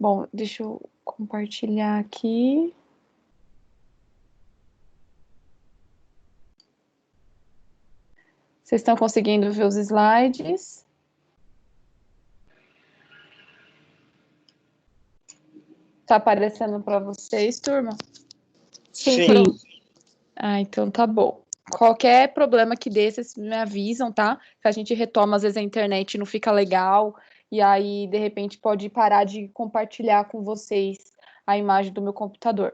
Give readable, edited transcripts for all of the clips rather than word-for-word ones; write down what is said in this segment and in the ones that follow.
Bom, deixa eu compartilhar aqui. Vocês estão conseguindo ver os slides? Tá aparecendo para vocês, turma? Sim. Ah, então tá bom. Qualquer problema que dê, vocês me avisam, tá? Que a gente retoma, às vezes a internet não fica legal, e aí, de repente, pode parar de compartilhar com vocês a imagem do meu computador.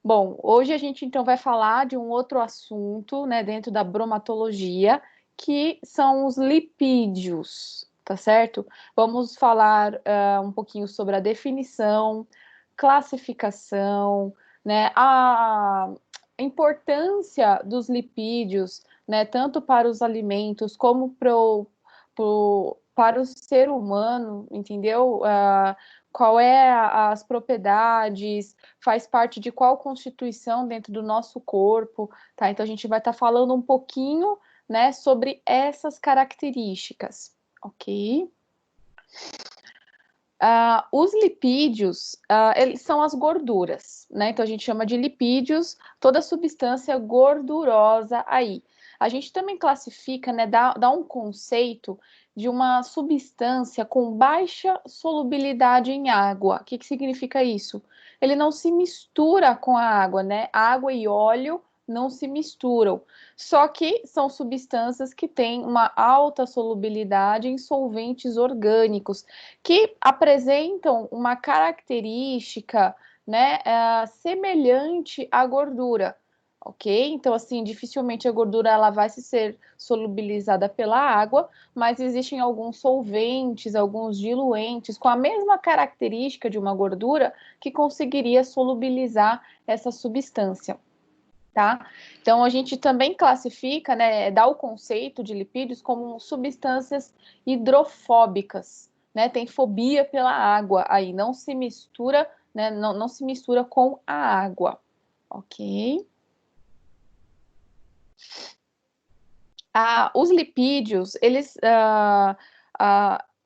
Bom, hoje a gente então vai falar de um outro assunto, né, dentro da bromatologia, que são os lipídios, tá certo? Vamos falar um pouquinho sobre a definição, classificação, né, a importância dos lipídios, né, tanto para os alimentos como para o ser humano, entendeu? Qual é as propriedades, faz parte de qual constituição dentro do nosso corpo, tá? Então a gente vai estar falando um pouquinho, né, sobre essas características, ok? Os lipídios, eles são as gorduras, né? Então a gente chama de lipídios toda substância gordurosa aí. A gente também classifica, né, dá um conceito de uma substância com baixa solubilidade em água. O que significa isso? Ele não se mistura com a água, né? Água e óleo não se misturam. Só que são substâncias que têm uma alta solubilidade em solventes orgânicos, que apresentam uma característica, né, semelhante à gordura, ok? Então, assim, dificilmente a gordura ela vai ser solubilizada pela água, mas existem alguns solventes, alguns diluentes com a mesma característica de uma gordura que conseguiria solubilizar essa substância. Tá? Então, a gente também classifica, né, dá o conceito de lipídios como substâncias hidrofóbicas, né? Tem fobia pela água, aí não se mistura, né, não se mistura com a água, ok? Os lipídios, eles,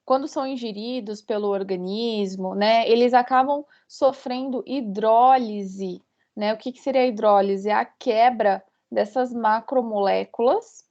quando são ingeridos pelo organismo, né, eles acabam sofrendo hidrólise, né? O que seria a hidrólise? É a quebra dessas macromoléculas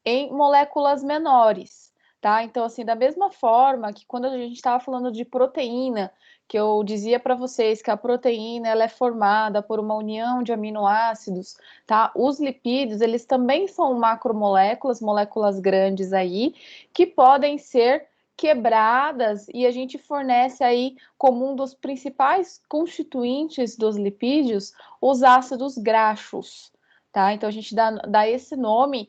em moléculas menores, tá? Então, assim, da mesma forma que quando a gente estava falando de proteína, que eu dizia para vocês que a proteína ela é formada por uma união de aminoácidos, tá? Os lipídios, eles também são macromoléculas, moléculas grandes aí, que podem ser quebradas e a gente fornece aí como um dos principais constituintes dos lipídios os ácidos graxos, tá? Então a gente dá esse nome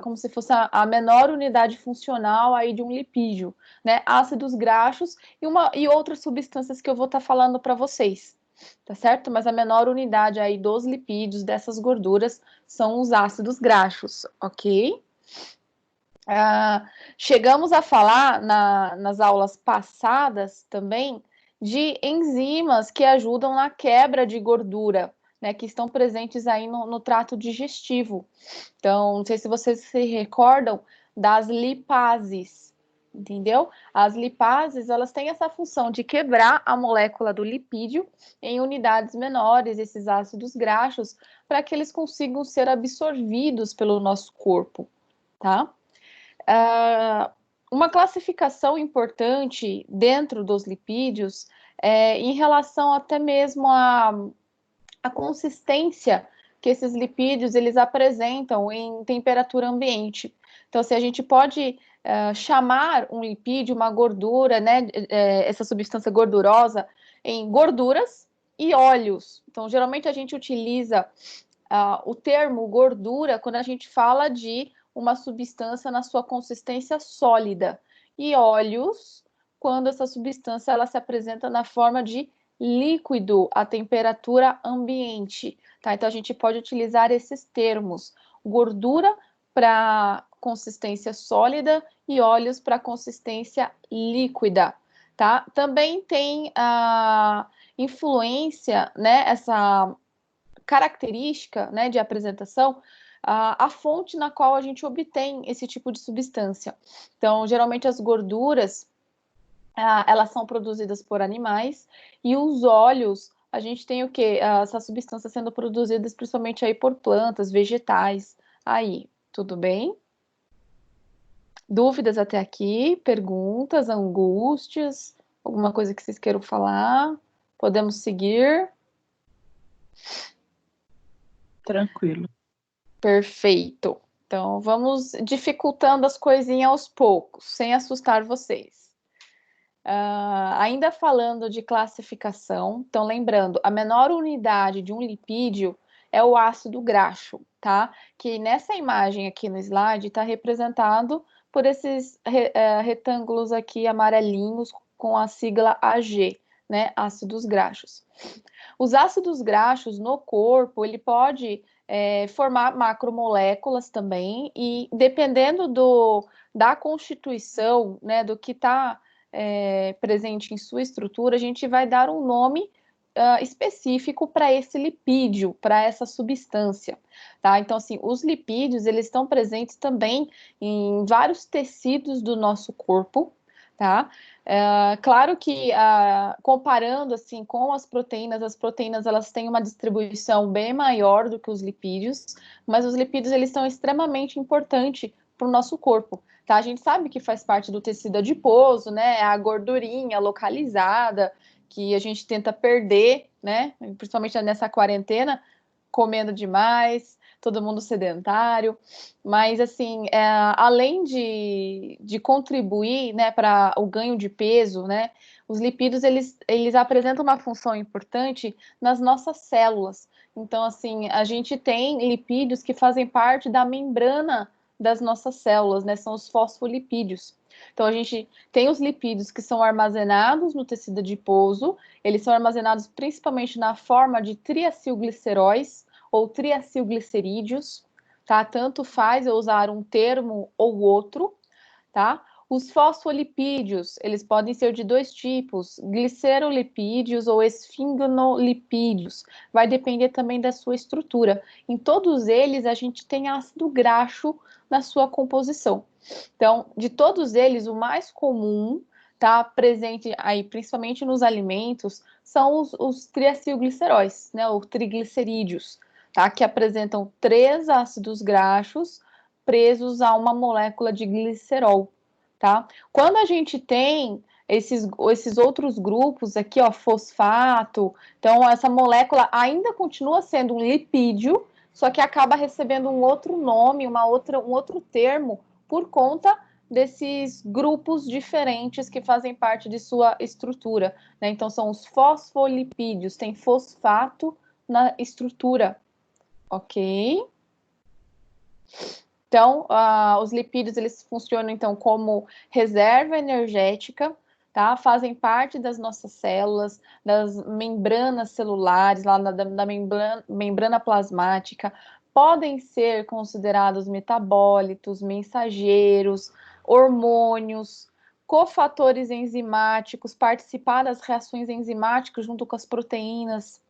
como se fosse a menor unidade funcional aí de um lipídio, né? Ácidos graxos e outras substâncias que eu vou estar falando para vocês, tá certo? Mas a menor unidade aí dos lipídios, dessas gorduras, são os ácidos graxos, ok? Chegamos a falar nas aulas passadas também de enzimas que ajudam na quebra de gordura, né, que estão presentes aí no trato digestivo. Então, não sei se vocês se recordam das lipases, entendeu? As lipases, elas têm essa função de quebrar a molécula do lipídio em unidades menores, esses ácidos graxos, para que eles consigam ser absorvidos pelo nosso corpo, tá? Uma classificação importante dentro dos lipídios em relação até mesmo à consistência que esses lipídios eles apresentam em temperatura ambiente. Então, se a gente pode chamar um lipídio, uma gordura, né, essa substância gordurosa, em gorduras e óleos. Então, geralmente a gente utiliza o termo gordura quando a gente fala de uma substância na sua consistência sólida, e óleos quando essa substância ela se apresenta na forma de líquido a temperatura ambiente, tá? Então a gente pode utilizar esses termos: gordura para consistência sólida e óleos para consistência líquida, tá? Também tem a influência, né, essa característica, né, de apresentação, a fonte na qual a gente obtém esse tipo de substância. Então, geralmente as gorduras, elas são produzidas por animais, e os óleos, a gente tem o quê? Essas substâncias sendo produzidas principalmente aí por plantas, vegetais. Aí, tudo bem? Dúvidas até aqui? Perguntas, angústias? Alguma coisa que vocês queiram falar? Podemos seguir? Tranquilo. Perfeito. Então, vamos dificultando as coisinhas aos poucos, sem assustar vocês. Ainda falando de classificação, então lembrando, a menor unidade de um lipídio é o ácido graxo, tá? Que nessa imagem aqui no slide está representado por esses retângulos aqui amarelinhos com a sigla AG, né? Ácidos graxos. Os ácidos graxos no corpo, ele pode formar macromoléculas também, e dependendo da constituição, né, do que está presente em sua estrutura, a gente vai dar um nome específico para esse lipídio, para essa substância, tá? Então, assim, os lipídios, eles estão presentes também em vários tecidos do nosso corpo, tá? Claro que, comparando, assim, com as proteínas, elas têm uma distribuição bem maior do que os lipídios, mas os lipídios, eles são extremamente importantes para o nosso corpo, tá? A gente sabe que faz parte do tecido adiposo, né? A gordurinha localizada que a gente tenta perder, né? Principalmente nessa quarentena, comendo demais, todo mundo sedentário. Mas, assim, além de contribuir, né, para o ganho de peso, né? Os lipídios, eles apresentam uma função importante nas nossas células. Então, assim, a gente tem lipídios que fazem parte da membrana das nossas células, né? São os fosfolipídios. Então, a gente tem os lipídios que são armazenados no tecido adiposo, eles são armazenados principalmente na forma de triacilgliceróis ou triacilglicerídeos, tá? Tanto faz eu usar um termo ou outro, tá? Os fosfolipídios, eles podem ser de dois tipos, glicerolipídios ou esfingolipídios. Vai depender também da sua estrutura. Em todos eles, a gente tem ácido graxo na sua composição. Então, de todos eles, o mais comum, tá presente aí, principalmente nos alimentos, são os triacilgliceróis, né, ou triglicerídeos, tá? Que apresentam 3 ácidos graxos presos a uma molécula de glicerol, tá? Quando a gente tem esses outros grupos aqui, ó, fosfato, então essa molécula ainda continua sendo um lipídio, só que acaba recebendo um outro nome, um outro termo, por conta desses grupos diferentes que fazem parte de sua estrutura, né? Então são os fosfolipídios, tem fosfato na estrutura, ok? Então, os lipídios, eles funcionam, então, como reserva energética, tá? Fazem parte das nossas células, das membranas celulares, lá da membrana plasmática, podem ser considerados metabólitos, mensageiros, hormônios, cofatores enzimáticos, participar das reações enzimáticas junto com as proteínas,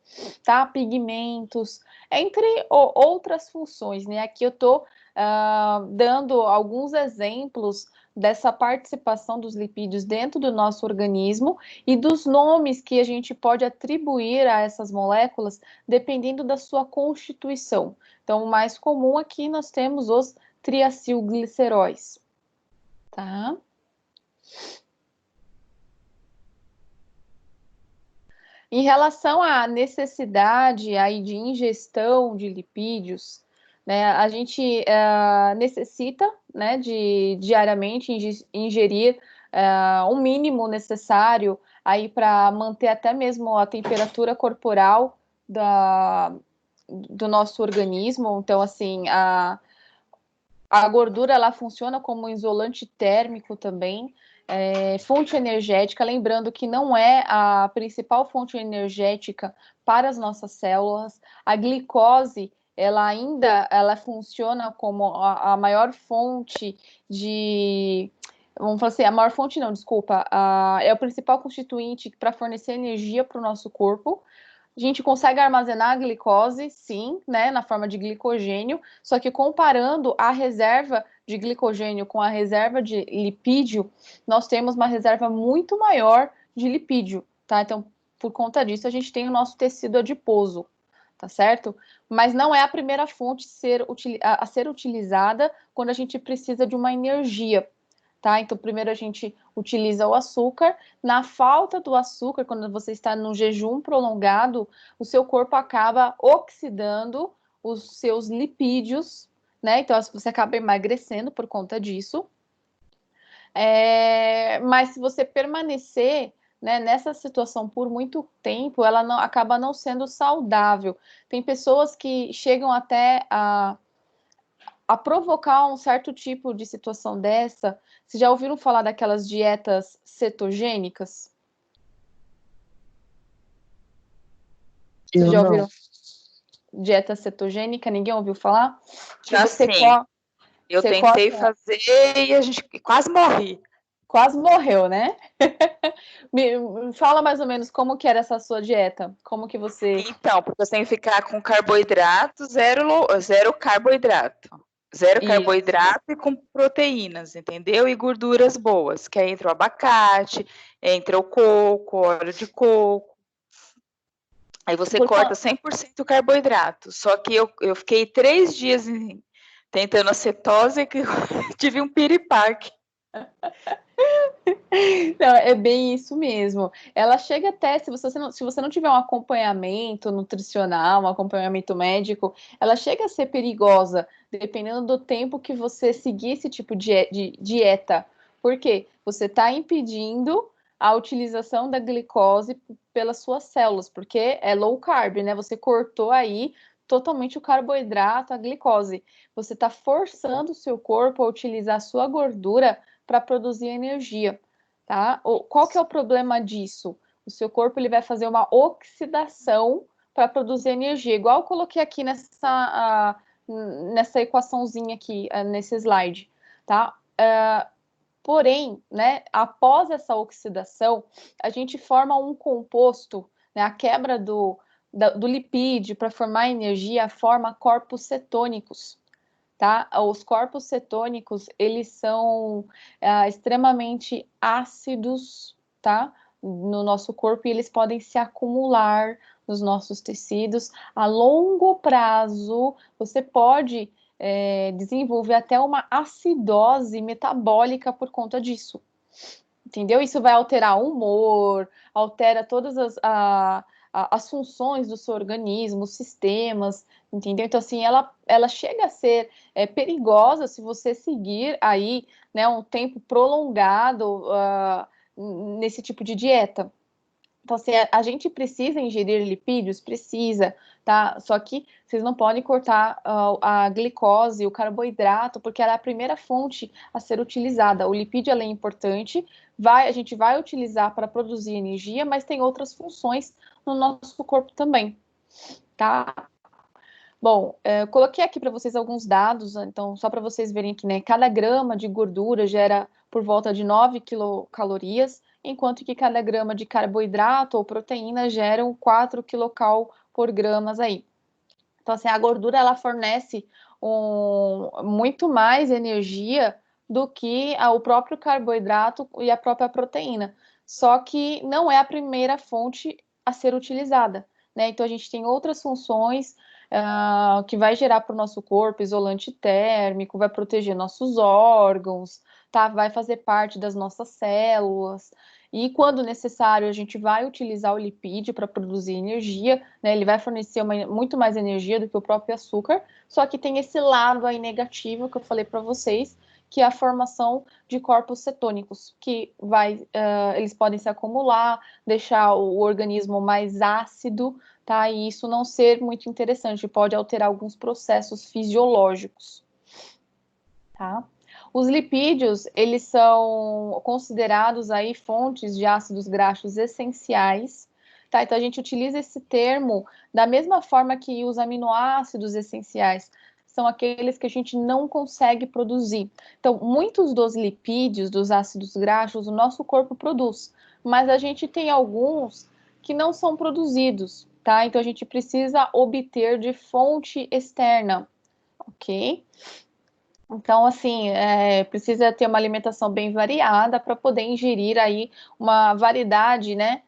tá? Pigmentos, entre outras funções, né? Aqui eu tô dando alguns exemplos dessa participação dos lipídios dentro do nosso organismo e dos nomes que a gente pode atribuir a essas moléculas dependendo da sua constituição. Então, o mais comum aqui nós temos os triacilgliceróis, tá? Em relação à necessidade aí de ingestão de lipídios, né, a gente necessita, né, de diariamente ingerir um mínimo necessário aí para manter até mesmo a temperatura corporal do nosso organismo. Então, assim, a gordura, ela funciona como um isolante térmico também, fonte energética, lembrando que não é a principal fonte energética para as nossas células. A glicose, ela funciona como a maior fonte de... Vamos falar assim, a maior fonte não, desculpa, é o principal constituinte para fornecer energia para o nosso corpo. A gente consegue armazenar a glicose, sim, né, na forma de glicogênio, só que comparando a reserva de glicogênio com a reserva de lipídio, nós temos uma reserva muito maior de lipídio, tá? Então, por conta disso, a gente tem o nosso tecido adiposo, tá certo? Mas não é a primeira fonte a ser utilizada quando a gente precisa de uma energia, tá? Então, primeiro a gente utiliza o açúcar. Na falta do açúcar, quando você está num jejum prolongado, o seu corpo acaba oxidando os seus lipídios, né? Então, você acaba emagrecendo por conta disso. Mas se você permanecer, né, nessa situação por muito tempo, ela não, acaba não sendo saudável. Tem pessoas que chegam até a provocar um certo tipo de situação dessa. Vocês já ouviram falar daquelas dietas cetogênicas? Vocês Eu já não. ouviram dieta cetogênica? Ninguém ouviu falar? Que Já você, sim. Eu você tentei corta... fazer e a gente quase morri. Quase morreu, né? Me fala mais ou menos como que era essa sua dieta. Como que você... Então, porque você tem que ficar com carboidrato, zero carboidrato. Zero Isso. carboidrato e com proteínas, entendeu? E gorduras boas, que aí entra o abacate, entra o coco, óleo de coco. Aí você corta 100% o carboidrato. Só que eu fiquei 3 dias tentando a cetose que tive um piripaque. Não, é bem isso mesmo. Ela chega até, se você não tiver um acompanhamento nutricional, um acompanhamento médico, ela chega a ser perigosa, dependendo do tempo que você seguir esse tipo de dieta. Por quê? Você está impedindo a utilização da glicose pelas suas células, porque é low carb, né? Você cortou aí totalmente o carboidrato, a glicose. Você está forçando o seu corpo a utilizar a sua gordura para produzir energia. Tá? Qual que é o problema disso? O seu corpo ele vai fazer uma oxidação para produzir energia, igual eu coloquei aqui nessa equaçãozinha aqui, nesse slide, tá? Porém, né, após essa oxidação, a gente forma um composto, né, a quebra do lipídio para formar energia forma corpos cetônicos. Tá? Os corpos cetônicos, eles são extremamente ácidos, tá? No nosso corpo e eles podem se acumular nos nossos tecidos. A longo prazo, você pode desenvolver até uma acidose metabólica por conta disso. Entendeu? Isso vai alterar o humor, altera todas as funções do seu organismo, os sistemas, entendeu? Então, assim, ela chega a ser perigosa se você seguir aí, né, um tempo prolongado nesse tipo de dieta. Então, assim, a gente precisa ingerir lipídios? Precisa, tá? Só que vocês não podem cortar a glicose, o carboidrato, porque ela é a primeira fonte a ser utilizada. O lipídio, ela é importante, a gente vai utilizar para produzir energia, mas tem outras funções no nosso corpo também, tá? Bom, eu coloquei aqui para vocês alguns dados, então, só para vocês verem que, né, cada grama de gordura gera por volta de 9 quilocalorias, enquanto que cada grama de carboidrato ou proteína geram 4 quilocal por gramas aí. Então, assim, a gordura, ela fornece muito mais energia do que o próprio carboidrato e a própria proteína. Só que não é a primeira fonte a ser utilizada, né? Então, a gente tem outras funções que vai gerar para o nosso corpo isolante térmico, vai proteger nossos órgãos, tá? Vai fazer parte das nossas células. E quando necessário, a gente vai utilizar o lipídio para produzir energia, né? Ele vai fornecer muito mais energia do que o próprio açúcar, só que tem esse lado aí negativo que eu falei para vocês, que é a formação de corpos cetônicos, que eles podem se acumular, deixar o organismo mais ácido, tá? E isso não ser muito interessante, pode alterar alguns processos fisiológicos, tá? Os lipídios, eles são considerados aí fontes de ácidos graxos essenciais, tá? Então a gente utiliza esse termo da mesma forma que os aminoácidos essenciais são aqueles que a gente não consegue produzir. Então, muitos dos lipídios, dos ácidos graxos, o nosso corpo produz, mas a gente tem alguns que não são produzidos, tá? Então a gente precisa obter de fonte externa, ok? Então, assim, precisa ter uma alimentação bem variada para poder ingerir aí uma variedade, né,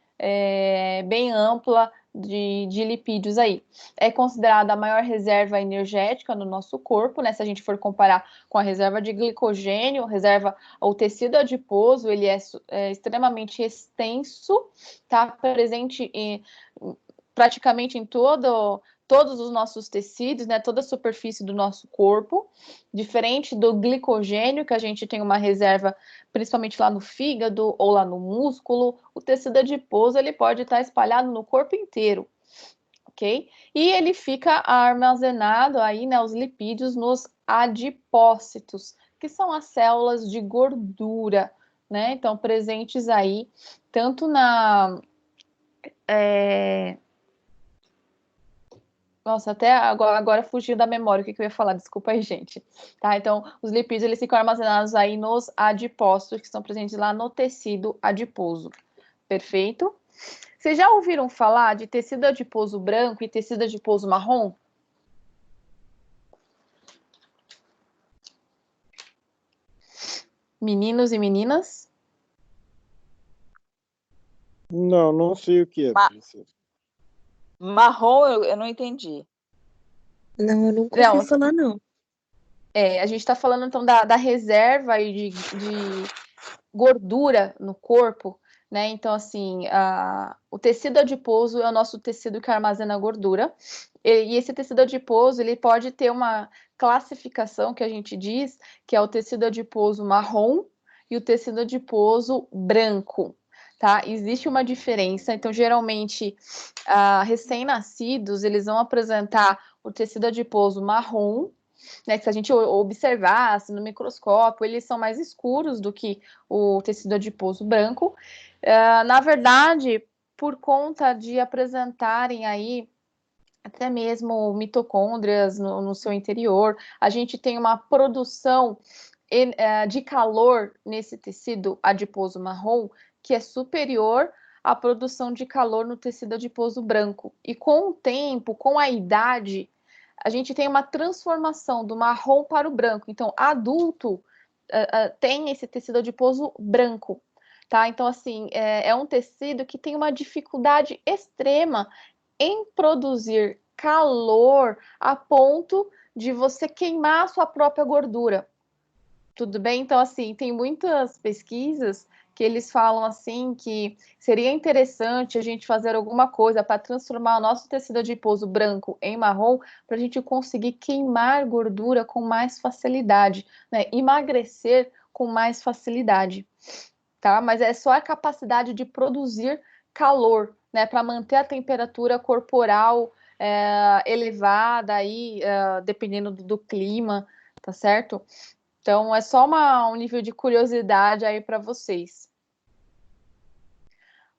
bem ampla de lipídios aí. É considerada a maior reserva energética no nosso corpo, né? Se a gente for comparar com a reserva de glicogênio, o tecido adiposo, ele é extremamente extenso, tá presente praticamente em todos os nossos tecidos, né? Toda a superfície do nosso corpo. Diferente do glicogênio, que a gente tem uma reserva principalmente lá no fígado ou lá no músculo, o tecido adiposo ele pode estar espalhado no corpo inteiro, ok? E ele fica armazenado aí, né, os lipídios nos adipócitos, que são as células de gordura, né? Então, presentes aí tanto Nossa, até agora fugiu da memória o que eu ia falar, desculpa aí, gente. Tá, então, os lipídios, eles ficam armazenados aí nos adipócitos, que estão presentes lá no tecido adiposo. Perfeito? Vocês já ouviram falar de tecido adiposo branco e tecido adiposo marrom? Meninos e meninas? Não, não sei o que é, Ma- professor. Marrom, eu não entendi. Não, eu nunca ouvi falar, não. A gente está falando, então, da reserva aí de gordura no corpo, né? Então, assim, o tecido adiposo é o nosso tecido que armazena gordura. E esse tecido adiposo, ele pode ter uma classificação que a gente diz que é o tecido adiposo marrom e o tecido adiposo branco, tá? Existe uma diferença. Então, geralmente, recém-nascidos, eles vão apresentar o tecido adiposo marrom, né, se a gente observasse no microscópio, eles são mais escuros do que o tecido adiposo branco. Na verdade, por conta de apresentarem aí até mesmo mitocôndrias no seu interior, a gente tem uma produção de calor nesse tecido adiposo marrom que é superior à produção de calor no tecido adiposo branco. E com o tempo, com a idade, a gente tem uma transformação do marrom para o branco. Então, adulto tem esse tecido adiposo branco, tá? Então, assim, é um tecido que tem uma dificuldade extrema em produzir calor a ponto de você queimar a sua própria gordura. Tudo bem? Então, assim, tem muitas pesquisas que eles falam assim que seria interessante a gente fazer alguma coisa para transformar o nosso tecido adiposo branco em marrom para a gente conseguir queimar gordura com mais facilidade, né? Emagrecer com mais facilidade, tá? Mas é só a capacidade de produzir calor, né? Para manter a temperatura corporal elevada aí, dependendo do clima, tá certo? Então, é só um nível de curiosidade aí para vocês.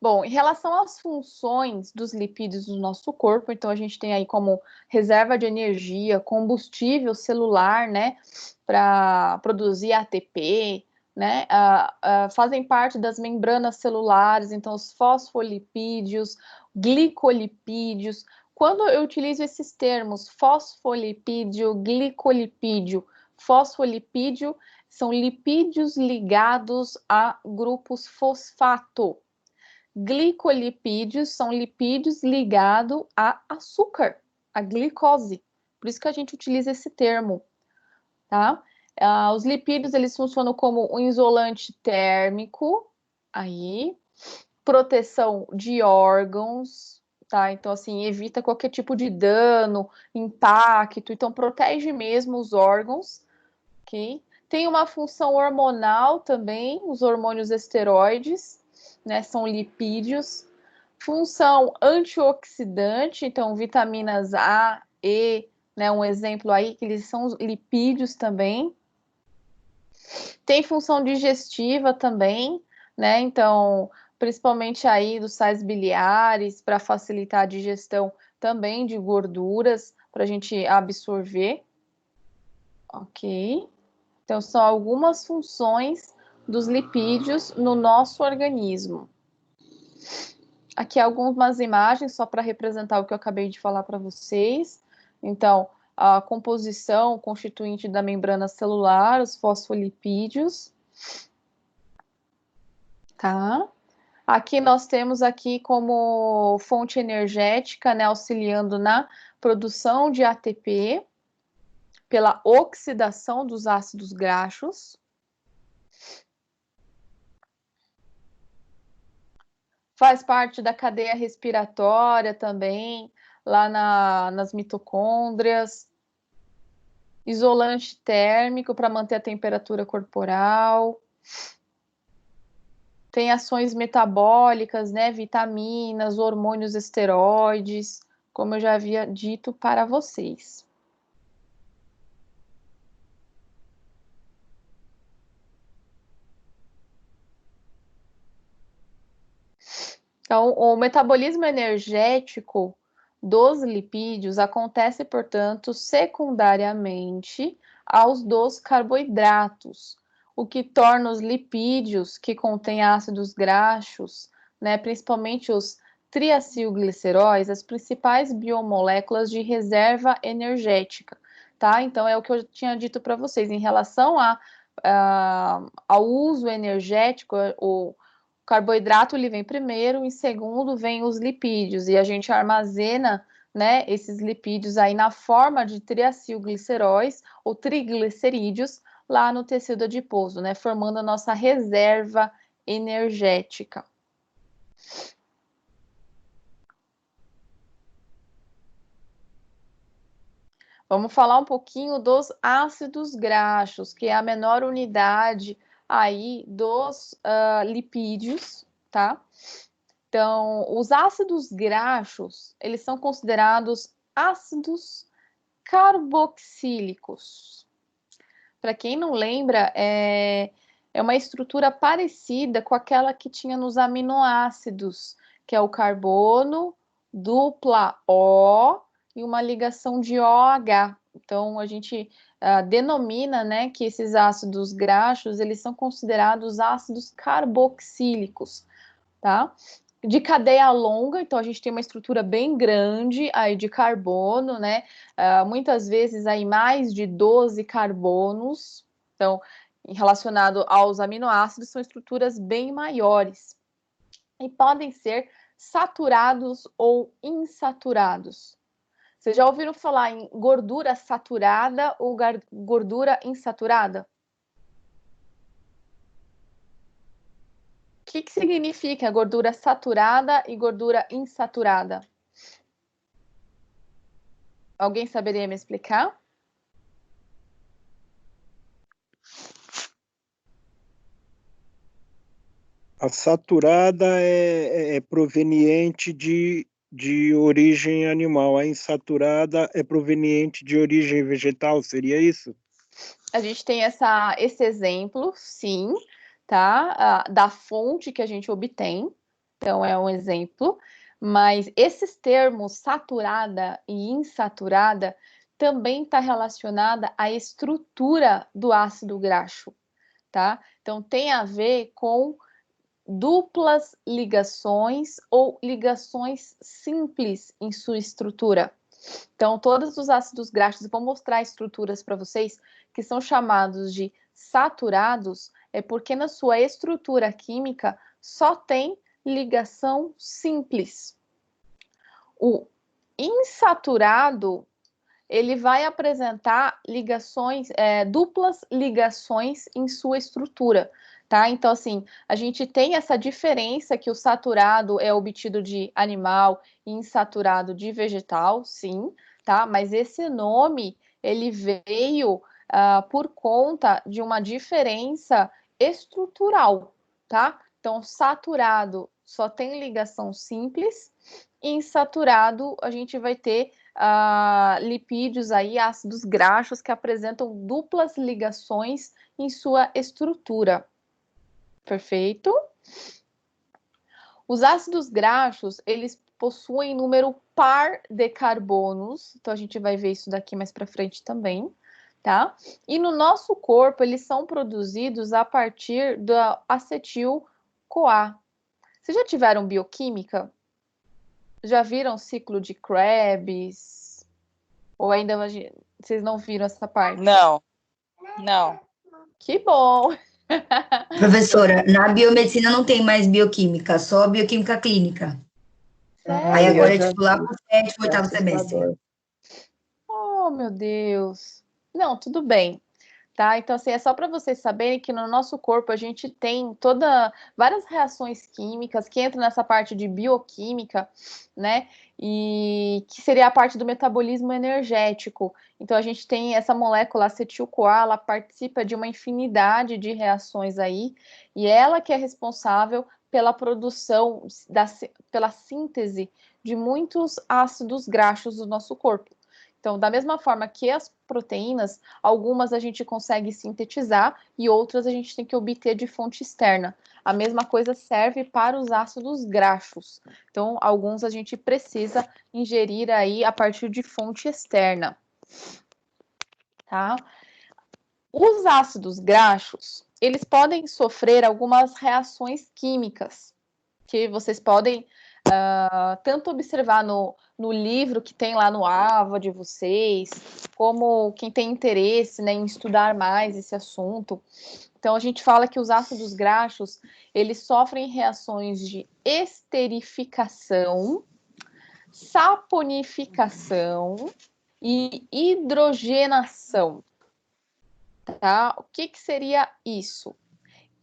Bom, em relação às funções dos lipídios do nosso corpo, então a gente tem aí como reserva de energia, combustível celular, né, para produzir ATP, né, fazem parte das membranas celulares, então os fosfolipídios, glicolipídios. Quando eu utilizo esses termos, fosfolipídio, glicolipídio, fosfolipídio, são lipídios ligados a grupos fosfato. Glicolipídios são lipídios ligados a açúcar, a glicose. Por isso que a gente utiliza esse termo, tá? Os lipídios, eles funcionam como um isolante térmico, aí, proteção de órgãos, tá? Então, assim, evita qualquer tipo de dano, impacto, então protege mesmo os órgãos, ok? Tem uma função hormonal também, os hormônios esteroides, né? São lipídios. Função antioxidante, então vitaminas A, E, né? Um exemplo aí, que eles são lipídios também. Tem função digestiva também, né? Então, principalmente aí dos sais biliares, para facilitar a digestão também de gorduras, para a gente absorver. Ok? Então, são algumas funções dos lipídios no nosso organismo. Aqui algumas imagens só para representar o que eu acabei de falar para vocês. Então, a composição constituinte da membrana celular, os fosfolipídios. Tá? Aqui nós temos aqui como fonte energética, né, auxiliando na produção de ATP pela oxidação dos ácidos graxos. Faz parte da cadeia respiratória também, lá nas mitocôndrias. Isolante térmico para manter a temperatura corporal. Tem ações metabólicas, né? Vitaminas, hormônios esteroides, como eu já havia dito para vocês. Então, o metabolismo energético dos lipídios acontece, portanto, secundariamente aos dos carboidratos, o que torna os lipídios que contêm ácidos graxos, né, principalmente os triacilgliceróis, as principais biomoléculas de reserva energética, tá? Então, é o que eu tinha dito para vocês, em relação ao uso energético, o carboidrato ele vem primeiro, em segundo vem os lipídios, e a gente armazena, né, esses lipídios aí na forma de triacilgliceróis ou triglicerídeos lá no tecido adiposo, né, formando a nossa reserva energética. Vamos falar um pouquinho dos ácidos graxos, que é a menor unidade aí dos lipídios, tá? Então, os ácidos graxos, eles são considerados ácidos carboxílicos. Para quem não lembra, é uma estrutura parecida com aquela que tinha nos aminoácidos, que é o carbono, dupla O e uma ligação de OH. Então, a gente denomina, né, que esses ácidos graxos, eles são considerados ácidos carboxílicos, tá? De cadeia longa, então a gente tem uma estrutura bem grande aí de carbono, né? Muitas vezes aí mais de 12 carbonos. Então, relacionado aos aminoácidos, são estruturas bem maiores. E podem ser saturados ou insaturados. Vocês já ouviram falar em gordura saturada ou gordura insaturada? O que significa gordura saturada e gordura insaturada? Alguém saberia me explicar? A saturada é proveniente de origem animal, a insaturada é proveniente de origem vegetal, seria isso? A gente tem esse exemplo, sim, tá? Da fonte que a gente obtém. Então, é um exemplo. Mas esses termos saturada e insaturada também está relacionada à estrutura do ácido graxo, tá? Então, tem a ver com duplas ligações ou ligações simples em sua estrutura. Então, todos os ácidos graxos, vou mostrar estruturas para vocês que são chamados de saturados, é porque na sua estrutura química só tem ligação simples. O insaturado, ele vai apresentar ligações, duplas ligações em sua estrutura, tá? Então, assim, a gente tem essa diferença que o saturado é obtido de animal e insaturado de vegetal, sim, tá? Mas esse nome, ele veio por conta de uma diferença estrutural, tá? Então, saturado só tem ligação simples, e insaturado a gente vai ter lipídios aí, ácidos graxos que apresentam duplas ligações em sua estrutura. Perfeito? Os ácidos graxos, eles possuem número par de carbonos, então a gente vai ver isso daqui mais para frente também, tá? E no nosso corpo, eles são produzidos a partir da acetil-CoA. Vocês já tiveram bioquímica? Já viram ciclo de Krebs? Ou ainda vocês não viram essa parte? Não. Que bom! Professora, na biomedicina não tem mais bioquímica, só bioquímica clínica. Aí Sério? agora é tipo lá pro 7º, 8º semestre. assustador. Oh, meu Deus! Não, tudo bem. Tá? Então, assim, é só para vocês saberem que no nosso corpo a gente tem várias reações químicas que entram nessa parte de bioquímica, né? E que seria a parte do metabolismo energético. Então, a gente tem essa molécula acetil-CoA, ela participa de uma infinidade de reações aí, e ela que é responsável pela produção, pela síntese de muitos ácidos graxos do nosso corpo. Então, da mesma forma que as proteínas, algumas a gente consegue sintetizar e outras a gente tem que obter de fonte externa. A mesma coisa serve para os ácidos graxos. Então, alguns a gente precisa ingerir aí a partir de fonte externa. Tá? Os ácidos graxos, eles podem sofrer algumas reações químicas, que vocês podem tanto observar no livro que tem lá no AVA de vocês, como quem tem interesse, né, em estudar mais esse assunto. Então, a gente fala que os ácidos graxos, eles sofrem reações de esterificação, saponificação e hidrogenação. Tá? O que seria isso?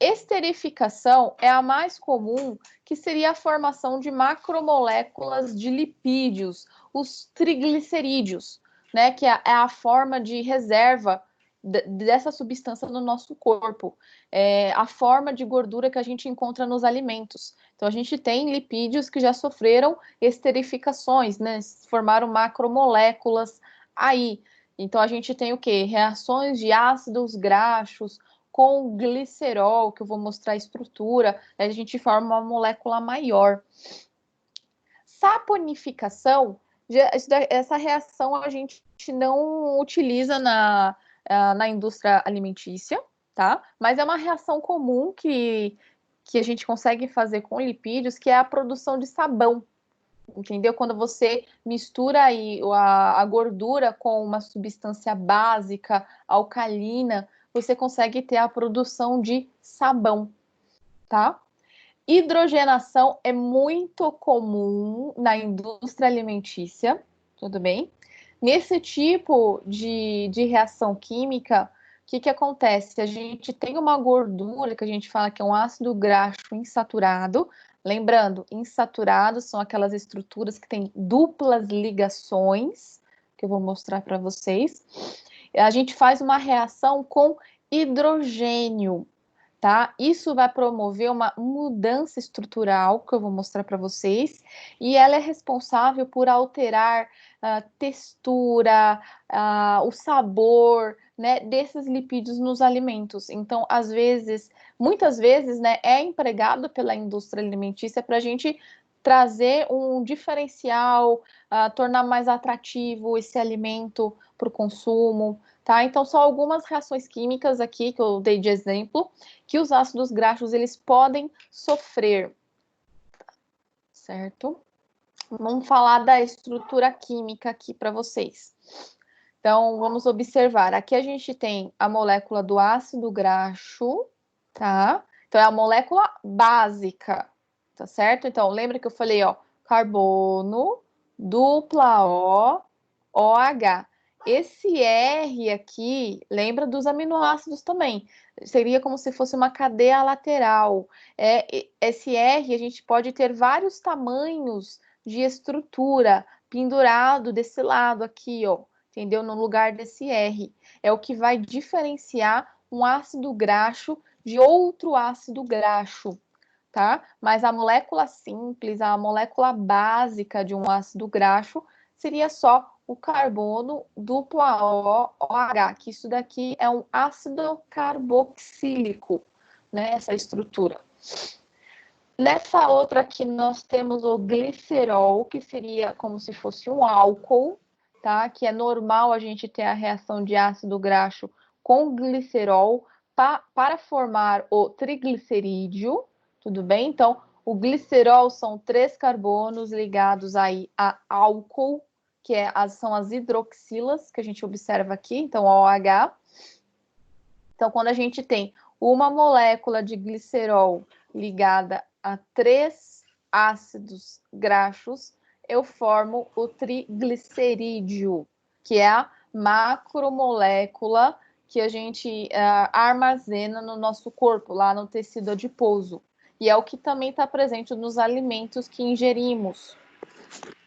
Esterificação é a mais comum, que seria a formação de macromoléculas de lipídios, os triglicerídeos, né, que é a forma de reserva dessa substância no nosso corpo, é a forma de gordura que a gente encontra nos alimentos. Então, a gente tem lipídios que já sofreram esterificações, né, formaram macromoléculas aí. Então, a gente tem o quê? Reações de ácidos graxos, com glicerol, que eu vou mostrar a estrutura, a gente forma uma molécula maior. Saponificação, essa reação a gente não utiliza na indústria alimentícia, tá? Mas é uma reação comum que a gente consegue fazer com lipídios, que é a produção de sabão. Entendeu? Quando você mistura aí a gordura com uma substância básica, alcalina, você consegue ter a produção de sabão, tá? Hidrogenação é muito comum na indústria alimentícia, tudo bem? Nesse tipo de reação química, o que acontece? A gente tem uma gordura que a gente fala que é um ácido graxo insaturado. Lembrando, insaturados são aquelas estruturas que têm duplas ligações, que eu vou mostrar para vocês. A gente faz uma reação com hidrogênio, tá? Isso vai promover uma mudança estrutural, que eu vou mostrar para vocês, e ela é responsável por alterar a textura, o sabor, né, desses lipídios nos alimentos. Então, muitas vezes, né, é empregado pela indústria alimentícia para a gente trazer um diferencial, tornar mais atrativo esse alimento para o consumo, tá? Então, são algumas reações químicas aqui que eu dei de exemplo, que os ácidos graxos eles podem sofrer, certo? Vamos falar da estrutura química aqui para vocês. Então, vamos observar. Aqui a gente tem a molécula do ácido graxo, tá? Então, é a molécula básica, tá certo? Então, lembra que eu falei, ó, carbono, dupla O, OH. Esse R aqui, lembra dos aminoácidos também. Seria como se fosse uma cadeia lateral. Esse R, a gente pode ter vários tamanhos de estrutura pendurado desse lado aqui, ó, entendeu? No lugar desse R. É o que vai diferenciar um ácido graxo de outro ácido graxo, tá? Mas a molécula simples, a molécula básica de um ácido graxo seria só o carbono dupla O, OH, que isso daqui é um ácido carboxílico, né? Essa estrutura. Nessa outra aqui, nós temos o glicerol, que seria como se fosse um álcool, tá? Que é normal a gente ter a reação de ácido graxo com glicerol para formar o triglicerídeo, tudo bem? Então, o glicerol são 3 carbonos ligados aí a álcool, que são as hidroxilas, que a gente observa aqui, então OH. Então, quando a gente tem uma molécula de glicerol ligada a 3 ácidos graxos, eu formo o triglicerídeo, que é a macromolécula que a gente armazena no nosso corpo, lá no tecido adiposo. E é o que também está presente nos alimentos que ingerimos.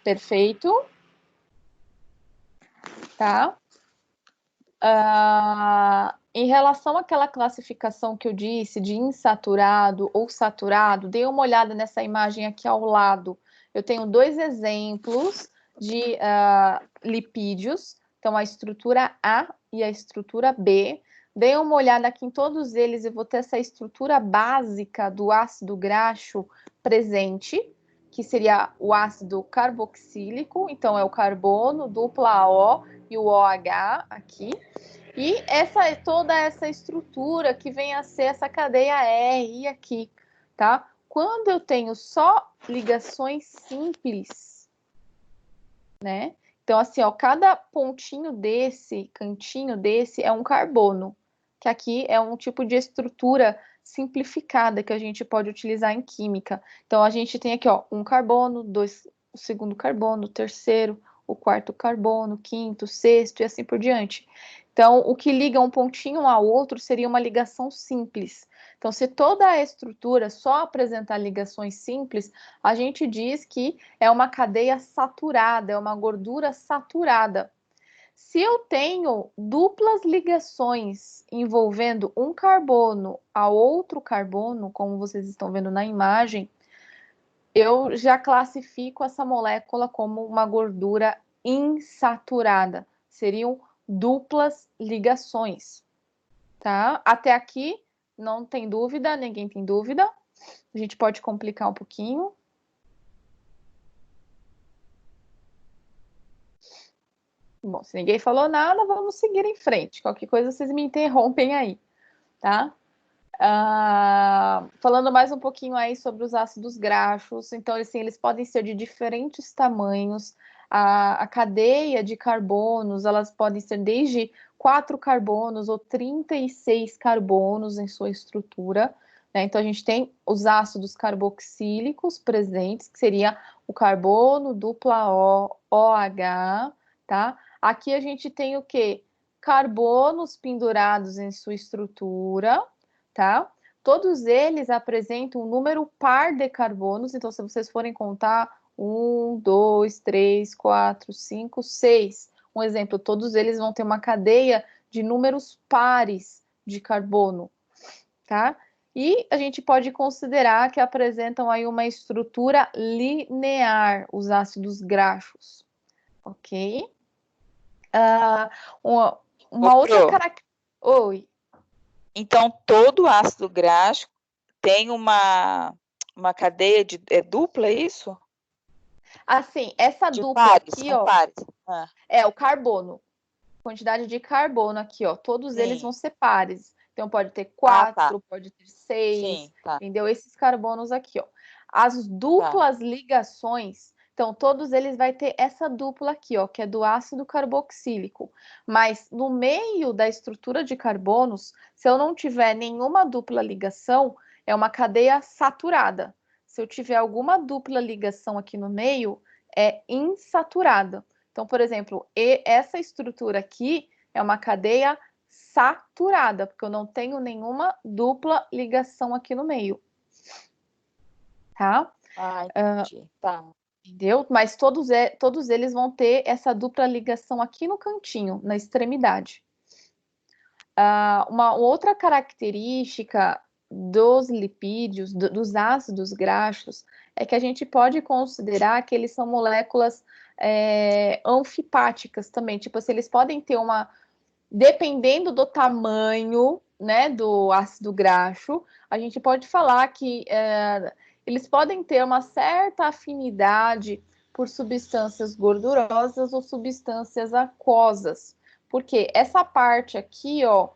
Perfeito? Tá? Em relação àquela classificação que eu disse de insaturado ou saturado, dê uma olhada nessa imagem aqui ao lado. Eu tenho 2 exemplos de lipídios, então a estrutura A e a estrutura B. Dê uma olhada aqui em todos eles e vou ter essa estrutura básica do ácido graxo presente, que seria o ácido carboxílico, então é o carbono, dupla O e o OH aqui. E toda essa estrutura que vem a ser essa cadeia R aqui, tá? Quando eu tenho só ligações simples, né? Então, assim, ó, cada pontinho desse, cantinho desse, é um carbono, que aqui é um tipo de estrutura simplificada que a gente pode utilizar em química. Então, a gente tem aqui, ó, um carbono, o segundo carbono, o terceiro, o quarto carbono, o quinto, o sexto e assim por diante. Então, o que liga um pontinho ao outro seria uma ligação simples. Então, se toda a estrutura só apresentar ligações simples, a gente diz que é uma cadeia saturada, é uma gordura saturada. Se eu tenho duplas ligações envolvendo um carbono a outro carbono, como vocês estão vendo na imagem, eu já classifico essa molécula como uma gordura insaturada. Seriam duplas ligações, tá? Até aqui não tem dúvida, ninguém tem dúvida. A gente pode complicar um pouquinho. Bom, se ninguém falou nada, vamos seguir em frente. Qualquer coisa vocês me interrompem aí, tá? Falando mais um pouquinho aí sobre os ácidos graxos, então assim, eles podem ser de diferentes tamanhos. A cadeia de carbonos, elas podem ser desde 4 carbonos ou 36 carbonos em sua estrutura, né? Então a gente tem os ácidos carboxílicos presentes, que seria o carbono, dupla O, OH, tá? Aqui a gente tem o quê? Carbonos pendurados em sua estrutura, tá? Todos eles apresentam um número par de carbonos, então se vocês forem contar 1, 2, 3, 4, 5, 6, um exemplo, todos eles vão ter uma cadeia de números pares de carbono, tá? E a gente pode considerar que apresentam aí uma estrutura linear, os ácidos graxos, ok? Uma outra característica... Oi. Então, todo ácido graxo tem uma cadeia dupla, é isso? Assim, essa de dupla pares, aqui, ó, pares. é o carbono. Quantidade de carbono aqui, ó, todos eles vão ser pares. Então, pode ter 4, pode ter 6, entendeu? Esses carbonos aqui, ó. As duplas ligações, então, todos eles vai ter essa dupla aqui, ó, que é do ácido carboxílico. Mas no meio da estrutura de carbonos, se eu não tiver nenhuma dupla ligação, é uma cadeia saturada. Se eu tiver alguma dupla ligação aqui no meio, é insaturada. Então, por exemplo, essa estrutura aqui é uma cadeia saturada, porque eu não tenho nenhuma dupla ligação aqui no meio. Tá? Entendi. Tá. Entendeu? Mas todos eles vão ter essa dupla ligação aqui no cantinho, na extremidade. Uma outra característica dos lipídios, dos ácidos graxos, é que a gente pode considerar que eles são moléculas anfipáticas também. Tipo assim, eles podem ter dependendo do tamanho, né, do ácido graxo, a gente pode falar que eles podem ter uma certa afinidade por substâncias gordurosas ou substâncias aquosas. Porque essa parte aqui, ó,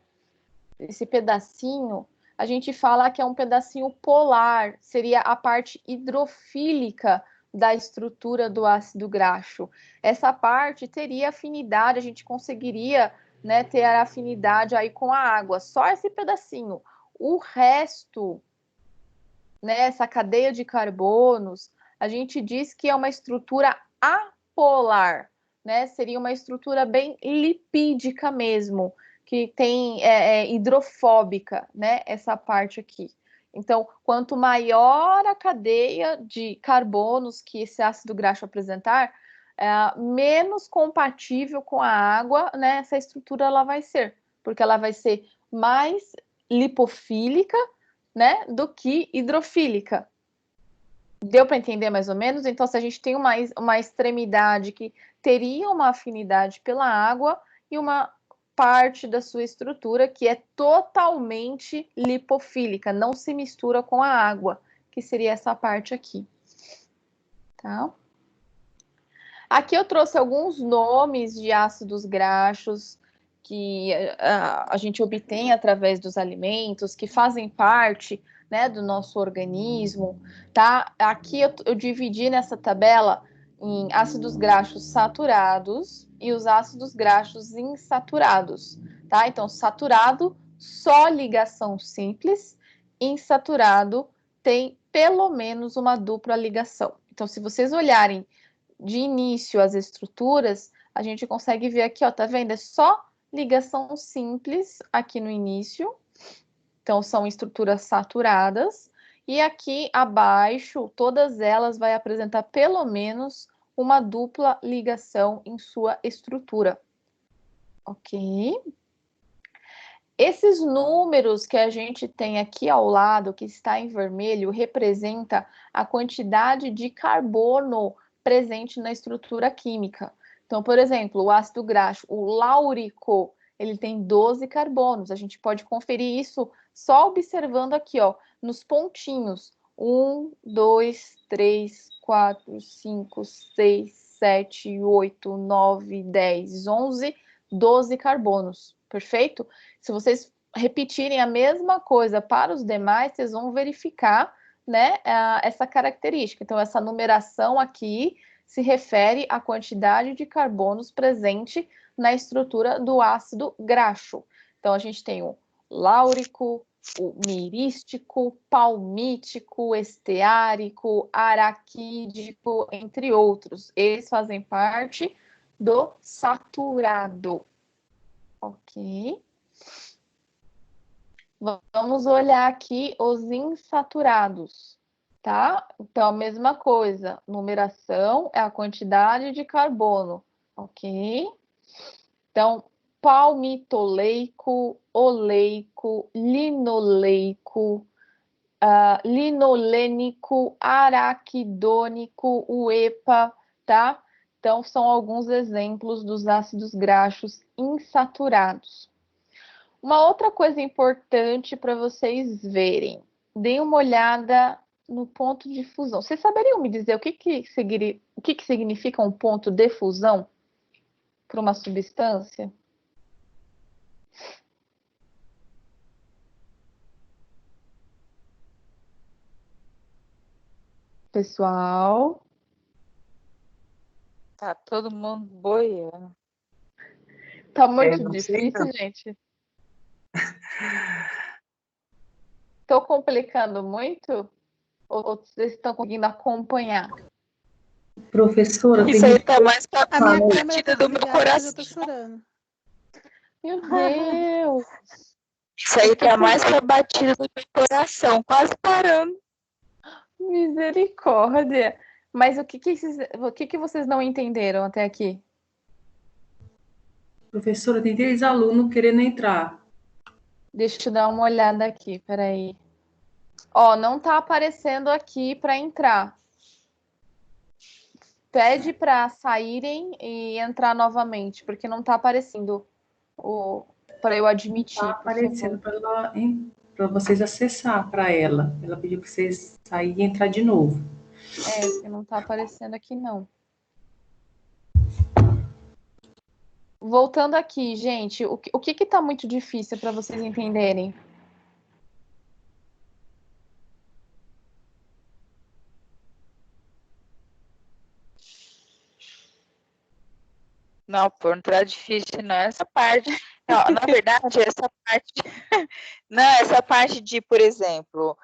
esse pedacinho, a gente fala que é um pedacinho polar, seria a parte hidrofílica da estrutura do ácido graxo. Essa parte teria afinidade, a gente conseguiria, né, ter a afinidade aí com a água, só esse pedacinho. O resto, né, essa cadeia de carbonos, a gente diz que é uma estrutura apolar, né? Seria uma estrutura bem lipídica mesmo, que tem hidrofóbica, né? Essa parte aqui. Então, quanto maior a cadeia de carbonos que esse ácido graxo apresentar, menos compatível com a água, né? Essa estrutura ela vai ser, porque ela vai ser mais lipofílica, né, do que hidrofílica. Deu para entender mais ou menos? Então, se a gente tem uma extremidade que teria uma afinidade pela água e uma parte da sua estrutura que é totalmente lipofílica, não se mistura com a água, que seria essa parte aqui. Tá? Aqui eu trouxe alguns nomes de ácidos graxos que a gente obtém através dos alimentos, que fazem parte, né, do nosso organismo, tá? Aqui eu dividi nessa tabela em ácidos graxos saturados e os ácidos graxos insaturados, tá? Então, saturado, só ligação simples, insaturado tem pelo menos uma dupla ligação. Então, se vocês olharem de início as estruturas, a gente consegue ver aqui, ó, tá vendo? É só ligação simples aqui no início. Então, são estruturas saturadas. E aqui abaixo, todas elas vai apresentar pelo menos uma dupla ligação em sua estrutura. Ok? Esses números que a gente tem aqui ao lado, que está em vermelho, representa a quantidade de carbono presente na estrutura química. Então, por exemplo, o ácido graxo, o láurico, ele tem 12 carbonos. A gente pode conferir isso só observando aqui, ó, nos pontinhos. 1, 2, 3, 4, 5, 6, 7, 8, 9, 10, 11, 12 carbonos. Perfeito? Se vocês repetirem a mesma coisa para os demais, vocês vão verificar, né, essa característica. Então, essa numeração aqui se refere à quantidade de carbonos presente na estrutura do ácido graxo. Então, a gente tem o láurico, o mirístico, palmítico, esteárico, araquídico, entre outros. Eles fazem parte do saturado. Ok. Vamos olhar aqui os insaturados, tá? Então, a mesma coisa, numeração é a quantidade de carbono, ok? Então, palmitoleico, oleico, linoleico, linolênico, araquidônico, uepa, tá? Então, são alguns exemplos dos ácidos graxos insaturados. Uma outra coisa importante para vocês verem, deem uma olhada no ponto de fusão. Vocês saberiam me dizer o que significa um ponto de fusão para uma substância? Pessoal? Tá todo mundo boiando. Tá muito difícil, gente? Estou complicando muito? Ou vocês estão conseguindo acompanhar? Professora, Isso aí tá mais pra A minha câmera batida tá do meu desligada, mas eu coração. tô chorando. Meu Deus! Isso aí tá mais pra batida do meu coração, quase parando. Misericórdia! Mas o que vocês não entenderam até aqui? Professora, tem 3 alunos querendo entrar. Deixa eu dar uma olhada aqui, peraí. Ó, não tá aparecendo aqui para entrar. Pede para saírem e entrar novamente, porque não tá aparecendo para eu admitir. Tá aparecendo para vocês acessar para ela. Ela pediu para vocês sair e entrar de novo. Porque não tá aparecendo aqui, não. Voltando aqui, gente, o que tá muito difícil para vocês entenderem? Não, pô, não tá difícil, não. Essa parte. Não, na verdade, essa parte. Não, essa parte de, por exemplo,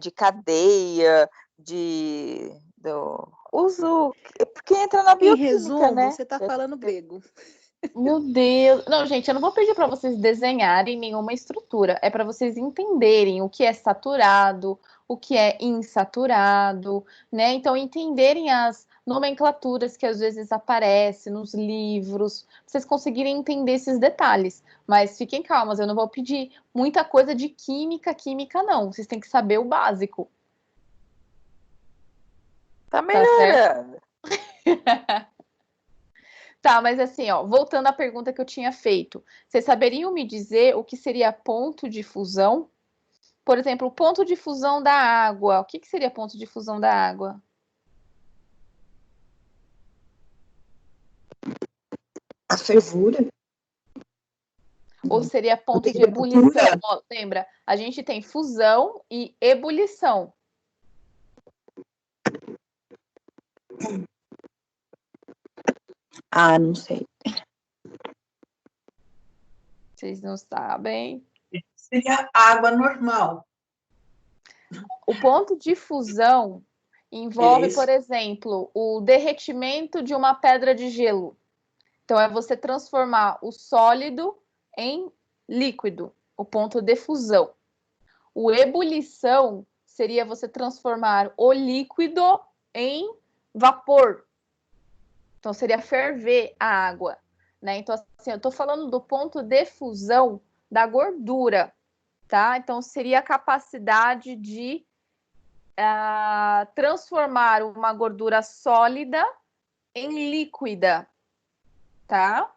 de cadeia, do uso. Porque entra na Em bioquímica, resumo, né? você tá falando grego. Meu Deus. Não, gente, eu não vou pedir para vocês desenharem nenhuma estrutura. É para vocês entenderem o que é saturado, o que é insaturado, né? Então, entenderem as nomenclaturas que às vezes aparecem nos livros, pra vocês conseguirem entender esses detalhes. Mas fiquem calmas, eu não vou pedir muita coisa de química, não. Vocês têm que saber o básico, Tá tá certo? melhorando. Tá, mas assim, ó, voltando à pergunta que eu tinha feito, vocês saberiam me dizer o que seria ponto de fusão? Por exemplo, o ponto de fusão da água. O que seria ponto de fusão da água? A fervura? Ou seria ponto de ebulição? Ó, lembra, a gente tem fusão e ebulição. Ah, não sei. Vocês não sabem. Seria água normal. O ponto de fusão envolve, Isso. por exemplo, o derretimento de uma pedra de gelo. Então, é você transformar o sólido em líquido, o ponto de fusão. O ebulição seria você transformar o líquido em vapor. Então, seria ferver a água, né? Então, assim, eu estou falando do ponto de fusão da gordura, tá? Então, seria a capacidade de transformar uma gordura sólida em líquida, tá?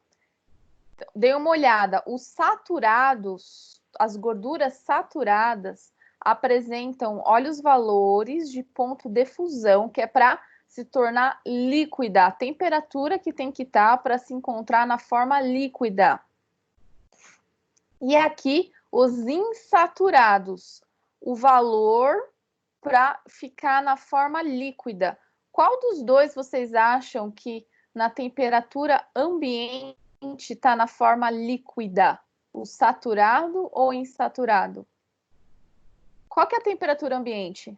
Dê uma olhada. Os saturados, as gorduras saturadas, apresentam, olha os valores de ponto de fusão, que é para se tornar líquida, a temperatura que tem que estar para se encontrar na forma líquida. E aqui, os insaturados, o valor para ficar na forma líquida. Qual dos dois vocês acham que na temperatura ambiente está na forma líquida? O saturado ou insaturado? Qual que é a temperatura ambiente?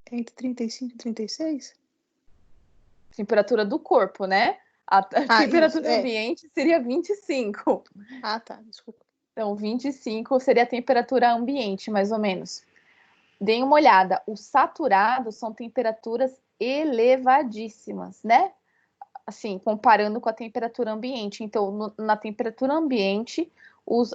Entre 35 e 36? Temperatura do corpo, né? A temperatura isso, ambiente seria 25. Ah, tá, desculpa. Então, 25 seria a temperatura ambiente, mais ou menos. Deem uma olhada. Os saturados são temperaturas elevadíssimas, né? Assim, comparando com a temperatura ambiente. Então, na temperatura ambiente,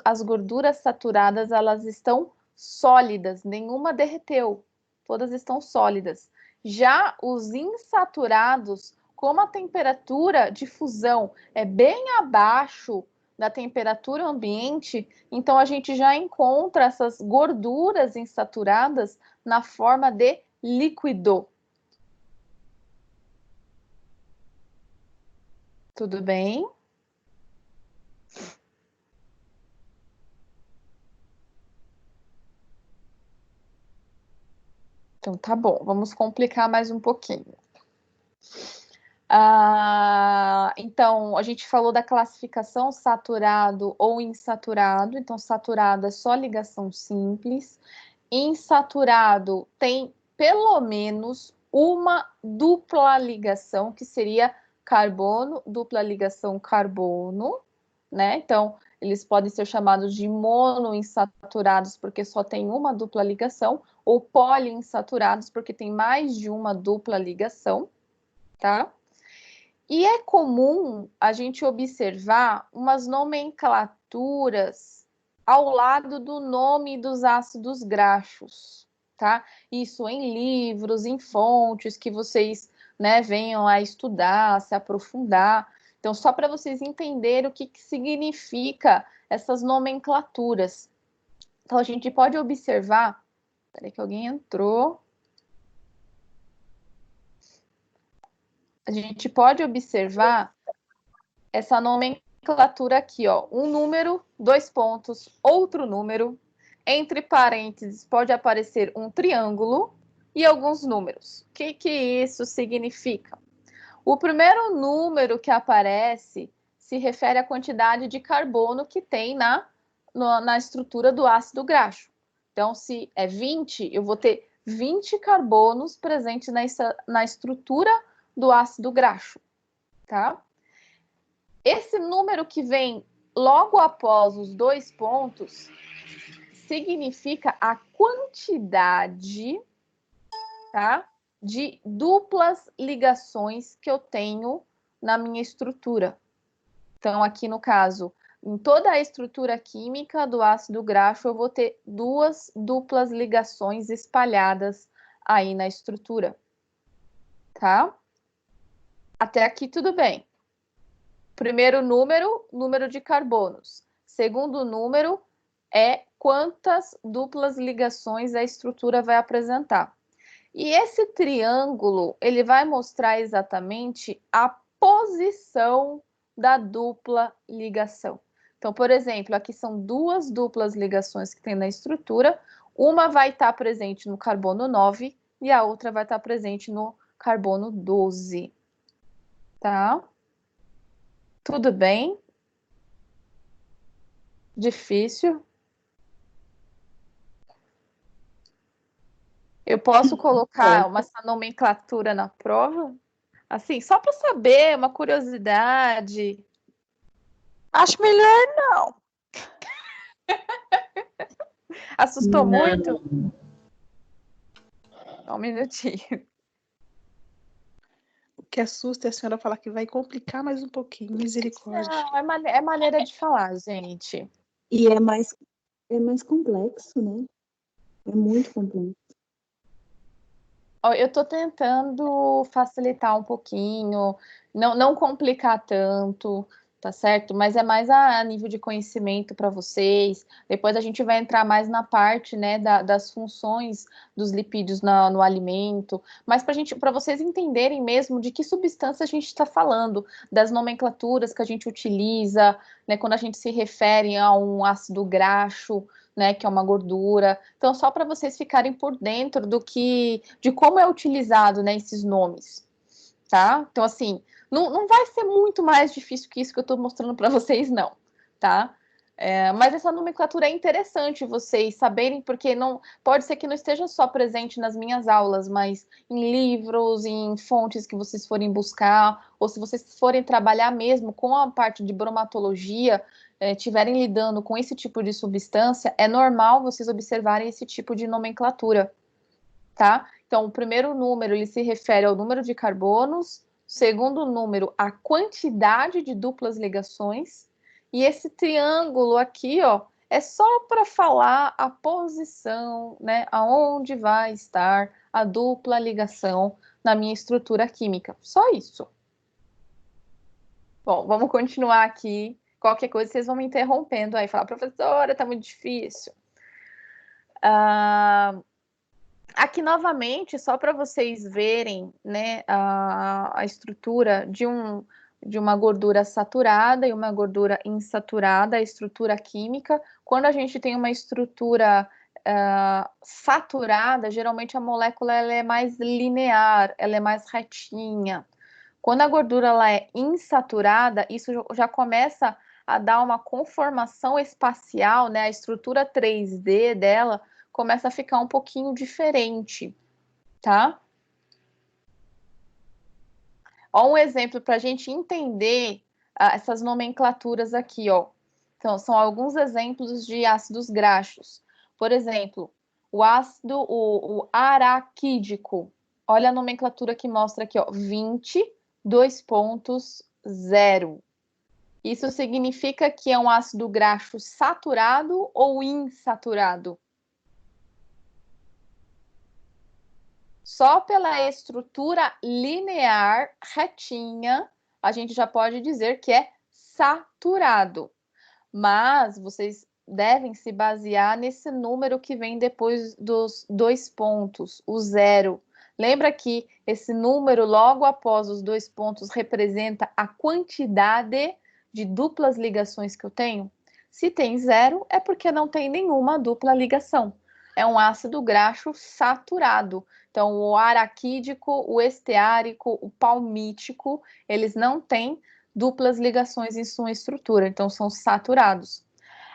as gorduras saturadas, elas estão sólidas, nenhuma derreteu, todas estão sólidas. Já os insaturados, como a temperatura de fusão é bem abaixo da temperatura ambiente, então a gente já encontra essas gorduras insaturadas na forma de líquido. Tudo bem? Então, tá bom. Vamos complicar mais um pouquinho. Então, a gente falou da classificação saturado ou insaturado. Então, saturado é só ligação simples. Insaturado tem pelo menos uma dupla ligação, que seria carbono, dupla ligação carbono, né? Então, eles podem ser chamados de monoinsaturados, porque só tem uma dupla ligação, ou poliinsaturados, porque tem mais de uma dupla ligação, tá? E é comum a gente observar umas nomenclaturas ao lado do nome dos ácidos graxos, tá? Isso em livros, em fontes que vocês, né, venham a estudar, se aprofundar. Então, só para vocês entenderem o que significa essas nomenclaturas. Então, a gente pode observar... Peraí que alguém entrou. A gente pode observar essa nomenclatura aqui, ó. Um número, 2 pontos, outro número. Entre parênteses pode aparecer um triângulo e alguns números. O que isso significa? O primeiro número que aparece se refere à quantidade de carbono que tem na estrutura do ácido graxo. Então, se é 20, eu vou ter 20 carbonos presentes na estrutura do ácido graxo, tá? Esse número que vem logo após os 2 pontos significa a quantidade, tá, de duplas ligações que eu tenho na minha estrutura. Então, aqui no caso, em toda a estrutura química do ácido graxo, eu vou ter 2 duplas ligações espalhadas aí na estrutura, tá? Até aqui tudo bem. Primeiro número, número de carbonos. Segundo número é quantas duplas ligações a estrutura vai apresentar. E esse triângulo, ele vai mostrar exatamente a posição da dupla ligação. Então, por exemplo, aqui são 2 duplas ligações que tem na estrutura. Uma vai estar presente no carbono 9 e a outra vai estar presente no carbono 12. Tá? Tudo bem? Difícil? Eu posso colocar essa nomenclatura na prova? Assim, só para saber, uma curiosidade. Acho melhor não. Assustou Não. muito? Só um minutinho. O que assusta é a senhora falar que vai complicar mais um pouquinho. Misericórdia. Não, é maneira de falar, gente. E é mais complexo, né? É muito complexo. Ó, eu estou tentando facilitar um pouquinho, não complicar tanto, tá certo? Mas é mais a nível de conhecimento para vocês. Depois a gente vai entrar mais na parte, né, das funções dos lipídios no alimento. Mas para vocês entenderem mesmo de que substância a gente está falando, das nomenclaturas que a gente utiliza, né, quando a gente se refere a um ácido graxo, né, que é uma gordura. Então, só para vocês ficarem por dentro de como é utilizado, né, esses nomes, tá? Então, assim, não vai ser muito mais difícil que isso que eu estou mostrando para vocês, não, tá? Mas essa nomenclatura é interessante vocês saberem, porque pode ser que não esteja só presente nas minhas aulas, mas em livros, em fontes que vocês forem buscar, ou se vocês forem trabalhar mesmo com a parte de bromatologia, estiverem lidando com esse tipo de substância, é normal vocês observarem esse tipo de nomenclatura, tá? Então, o primeiro número, ele se refere ao número de carbonos, o segundo número, a quantidade de duplas ligações, e esse triângulo aqui, ó, é só para falar a posição, né, aonde vai estar a dupla ligação na minha estrutura química. Só isso. Bom, vamos continuar aqui. Qualquer coisa, vocês vão me interrompendo aí, falar, professora, tá muito difícil. Aqui, novamente, só para vocês verem, né, a estrutura de uma gordura saturada e uma gordura insaturada, a estrutura química. Quando a gente tem uma estrutura saturada, geralmente a molécula ela é mais linear, ela é mais retinha. Quando a gordura ela é insaturada, isso já começa a dar uma conformação espacial, né? A estrutura 3D dela começa a ficar um pouquinho diferente, tá? Ó, um exemplo para a gente entender essas nomenclaturas aqui, ó. Então, são alguns exemplos de ácidos graxos. Por exemplo, o ácido, o araquídico. Olha a nomenclatura que mostra aqui, ó, 20, 2.0. Isso significa que é um ácido graxo saturado ou insaturado? Só pela estrutura linear retinha, a gente já pode dizer que é saturado. Mas vocês devem se basear nesse número que vem depois dos 2 pontos, o 0. Lembra que esse número, logo após os 2 pontos, representa a quantidade de duplas ligações que eu tenho? Se tem 0, é porque não tem nenhuma dupla ligação. é um ácido graxo saturado. Então, o araquídico, o esteárico, o palmítico, eles não têm duplas ligações em sua estrutura, então são saturados.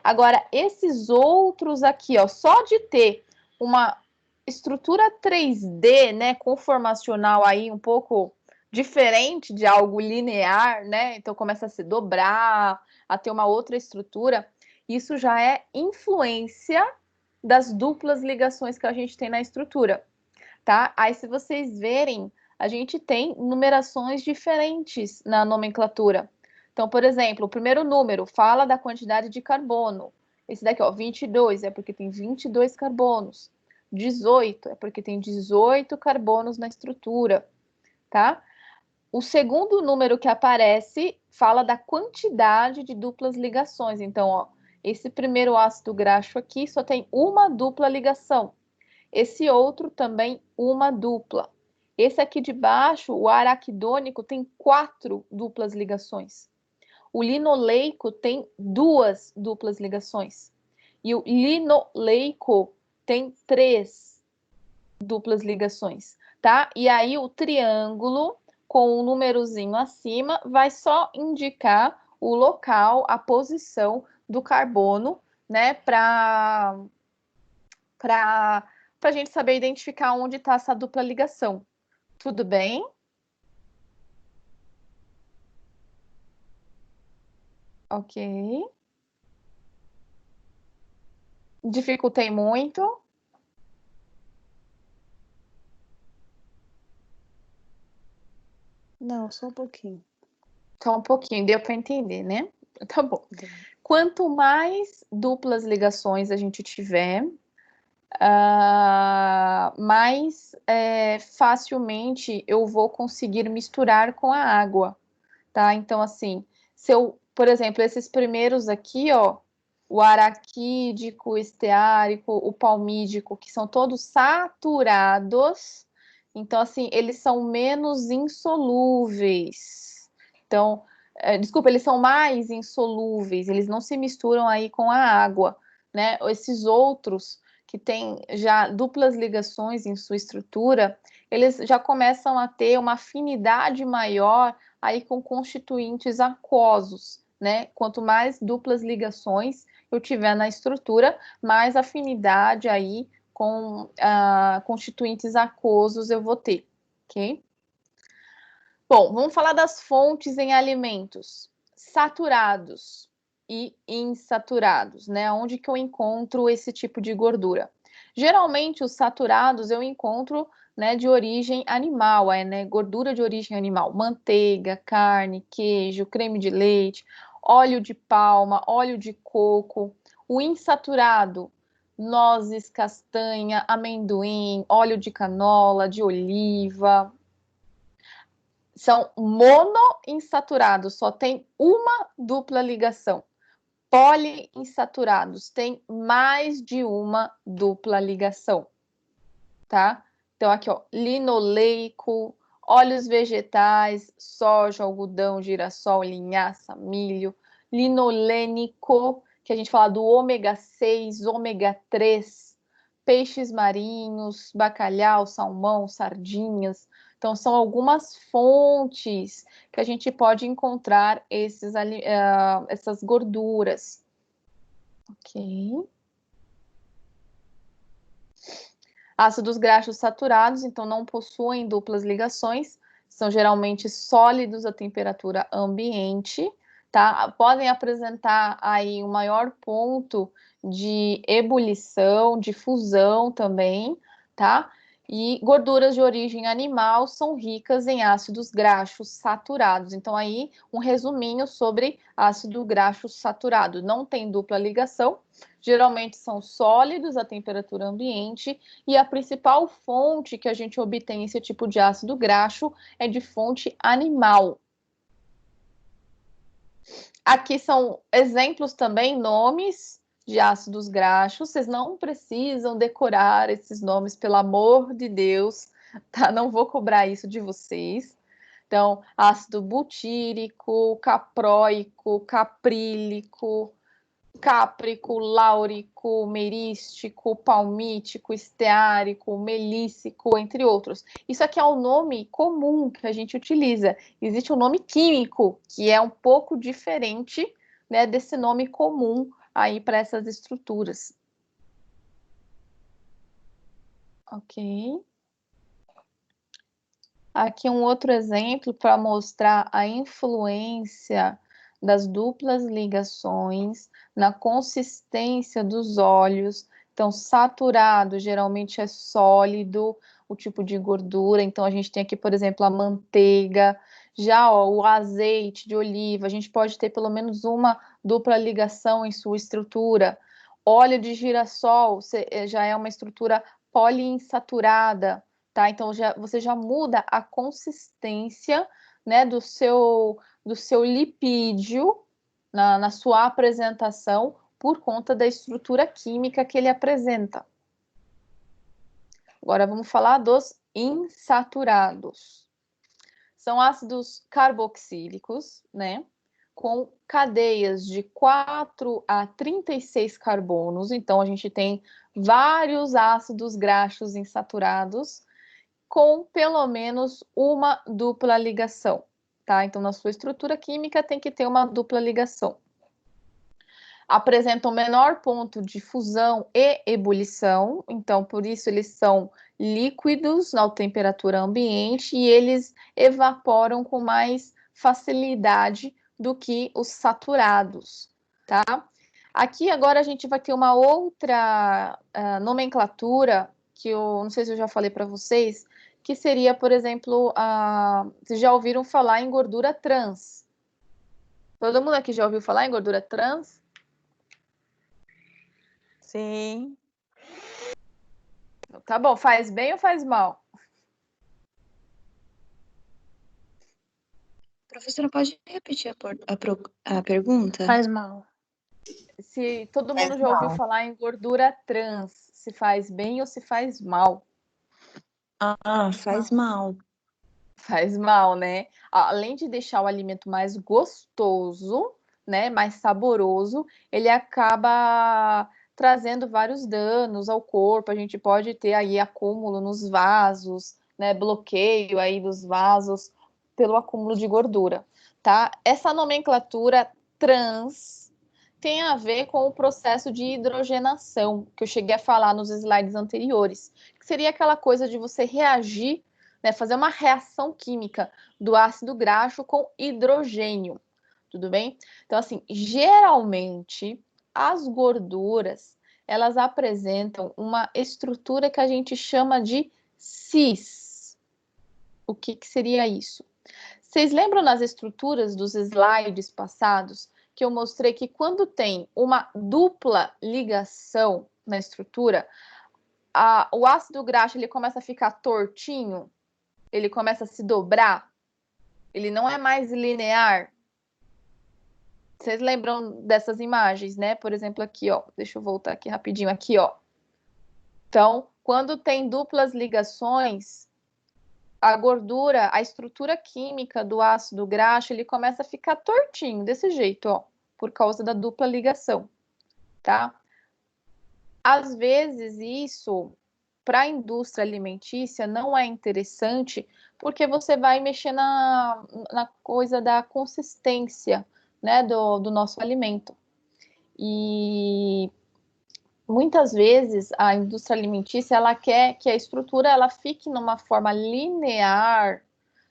Agora, esses outros aqui, ó, só de ter uma estrutura 3D, né, conformacional aí um pouco diferente de algo linear, né? Então começa a se dobrar, a ter uma outra estrutura. Isso já é influência das duplas ligações que a gente tem na estrutura, tá? Aí se vocês verem, a gente tem numerações diferentes na nomenclatura. Então, por exemplo, o primeiro número fala da quantidade de carbono. Esse daqui, ó, 22, é porque tem 22 carbonos. 18 é porque tem 18 carbonos na estrutura, tá? O segundo número que aparece fala da quantidade de duplas ligações. Então, ó, esse primeiro ácido graxo aqui só tem uma dupla ligação. Esse outro também uma dupla. Esse aqui de baixo, o araquidônico, tem 4 duplas ligações. O linoleico tem 2 duplas ligações. E o linoleico tem 3 duplas ligações, tá? E aí o triângulo com um númerozinho acima vai só indicar o local, a posição do carbono, né? Para a gente saber identificar onde está essa dupla ligação. Tudo bem? Ok. Dificultei muito? Não, só um pouquinho. Só um pouquinho, deu para entender, né? Tá bom. Quanto mais duplas ligações a gente tiver, mais facilmente eu vou conseguir misturar com a água, tá? Então, assim, se eu, por exemplo, esses primeiros aqui, ó, o araquídico, o esteárico, o palmídico, que são todos saturados, então, assim, eles são menos insolúveis. Então, desculpa, eles são mais insolúveis, eles não se misturam aí com a água, né? Esses outros que têm já duplas ligações em sua estrutura, eles já começam a ter uma afinidade maior aí com constituintes aquosos, né? Quanto mais duplas ligações eu tiver na estrutura, mais afinidade aí com constituintes aquosos eu vou ter, ok? Bom, vamos falar das fontes em alimentos saturados e insaturados, né? Onde que eu encontro esse tipo de gordura? Geralmente, os saturados eu encontro, né, de origem animal, né? Gordura de origem animal, manteiga, carne, queijo, creme de leite, óleo de palma, óleo de coco. O insaturado, nozes, castanha, amendoim, óleo de canola, de oliva, são monoinsaturados, só tem uma dupla ligação. Poliinsaturados tem mais de uma dupla ligação, tá? Então aqui, ó, linoleico, óleos vegetais, soja, algodão, girassol, linhaça, milho, linolênico, que a gente fala do ômega 6, ômega 3, peixes marinhos, bacalhau, salmão, sardinhas. Então, são algumas fontes que a gente pode encontrar essas gorduras. Ok. Ácidos graxos saturados, então, não possuem duplas ligações, são geralmente sólidos a temperatura ambiente, tá? Podem apresentar aí um maior ponto de ebulição, de fusão também, tá? E gorduras de origem animal são ricas em ácidos graxos saturados. Então, aí, um resuminho sobre ácido graxo saturado. Não tem dupla ligação, geralmente são sólidos à temperatura ambiente, e a principal fonte que a gente obtém esse tipo de ácido graxo é de fonte animal. Aqui são exemplos também, nomes de ácidos graxos. Vocês não precisam decorar esses nomes, pelo amor de Deus, tá? Não vou cobrar isso de vocês. Então, ácido butírico, capróico, caprílico, cáprico, láurico, merístico, palmítico, esteárico, melícico, entre outros. Isso aqui é o nome comum que a gente utiliza. Existe um nome químico que é um pouco diferente, né, desse nome comum aí para essas estruturas. Ok. Aqui um outro exemplo para mostrar a influência das duplas ligações na consistência dos óleos. Então, saturado geralmente é sólido, o tipo de gordura. Então, a gente tem aqui, por exemplo, a manteiga. Já ó, o azeite de oliva, a gente pode ter pelo menos uma dupla ligação em sua estrutura. Óleo de girassol já é uma estrutura poliinsaturada. Tá? Então, você já muda a consistência, né, do seu lipídio na sua apresentação por conta da estrutura química que ele apresenta. Agora, vamos falar dos insaturados. São ácidos carboxílicos, né, com cadeias de 4 a 36 carbonos. Então, a gente tem vários ácidos graxos insaturados com pelo menos uma dupla ligação, tá? Então, na sua estrutura química tem que ter uma dupla ligação. Apresentam menor ponto de fusão e ebulição, então, por isso, eles são líquidos na temperatura ambiente e eles evaporam com mais facilidade do que os saturados, tá? Aqui, agora, a gente vai ter uma outra nomenclatura, que eu não sei se eu já falei para vocês, que seria, por exemplo, vocês já ouviram falar em gordura trans? Todo mundo aqui já ouviu falar em gordura trans? Sim. Tá bom, faz bem ou faz mal? Professora, pode repetir a pergunta? Faz mal. Se todo mundo Faz já ouviu mal. falar em gordura trans, se faz bem ou se faz mal? Faz mal. Faz mal, né? Além de deixar o alimento mais gostoso, né, mais saboroso, ele acaba trazendo vários danos ao corpo. A gente pode ter aí acúmulo nos vasos, né, bloqueio aí dos vasos pelo acúmulo de gordura, tá? Essa nomenclatura trans tem a ver com o processo de hidrogenação, que eu cheguei a falar nos slides anteriores, que seria aquela coisa de você reagir, né, fazer uma reação química do ácido graxo com hidrogênio, tudo bem? Então, assim, geralmente, as gorduras, elas apresentam uma estrutura que a gente chama de cis. O que seria isso? Vocês lembram nas estruturas dos slides passados que eu mostrei que quando tem uma dupla ligação na estrutura, o ácido graxo ele começa a ficar tortinho, ele começa a se dobrar, ele não é mais linear. Vocês lembram dessas imagens, né? Por exemplo, aqui, ó. Deixa eu voltar aqui rapidinho, aqui, ó. Então, quando tem duplas ligações, a gordura, a estrutura química do ácido graxo, ele começa a ficar tortinho, desse jeito, ó, por causa da dupla ligação, tá? Às vezes, isso, para a indústria alimentícia, não é interessante, porque você vai mexer na coisa da consistência, né, do nosso alimento. E muitas vezes a indústria alimentícia ela quer que a estrutura ela fique numa forma linear,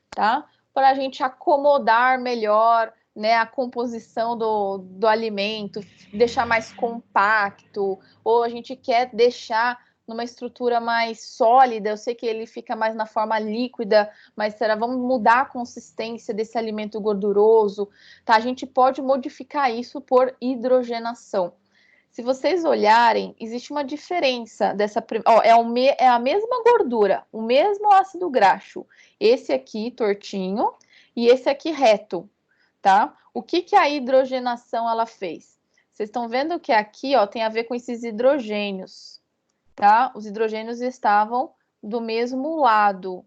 tá? Para a gente acomodar melhor, né, a composição do alimento, deixar mais compacto, ou a gente quer deixar numa estrutura mais sólida. Eu sei que ele fica mais na forma líquida, mas vamos mudar a consistência desse alimento gorduroso, tá? A gente pode modificar isso por hidrogenação. Se vocês olharem, existe uma diferença dessa. Ó, é a mesma gordura, o mesmo ácido graxo. Esse aqui tortinho e esse aqui reto, tá? O que a hidrogenação ela fez? Vocês estão vendo que aqui, ó, tem a ver com esses hidrogênios, tá? Os hidrogênios estavam do mesmo lado.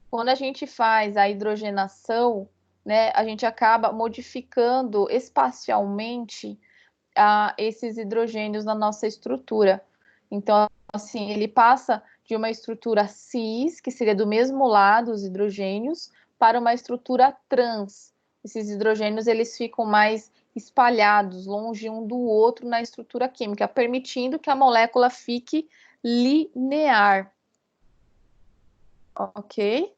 Quando a gente faz a hidrogenação, né, a gente acaba modificando espacialmente esses hidrogênios na nossa estrutura. Então, assim, ele passa de uma estrutura cis, que seria do mesmo lado, os hidrogênios, para uma estrutura trans. Esses hidrogênios, eles ficam mais espalhados, longe um do outro na estrutura química, permitindo que a molécula fique linear. Ok?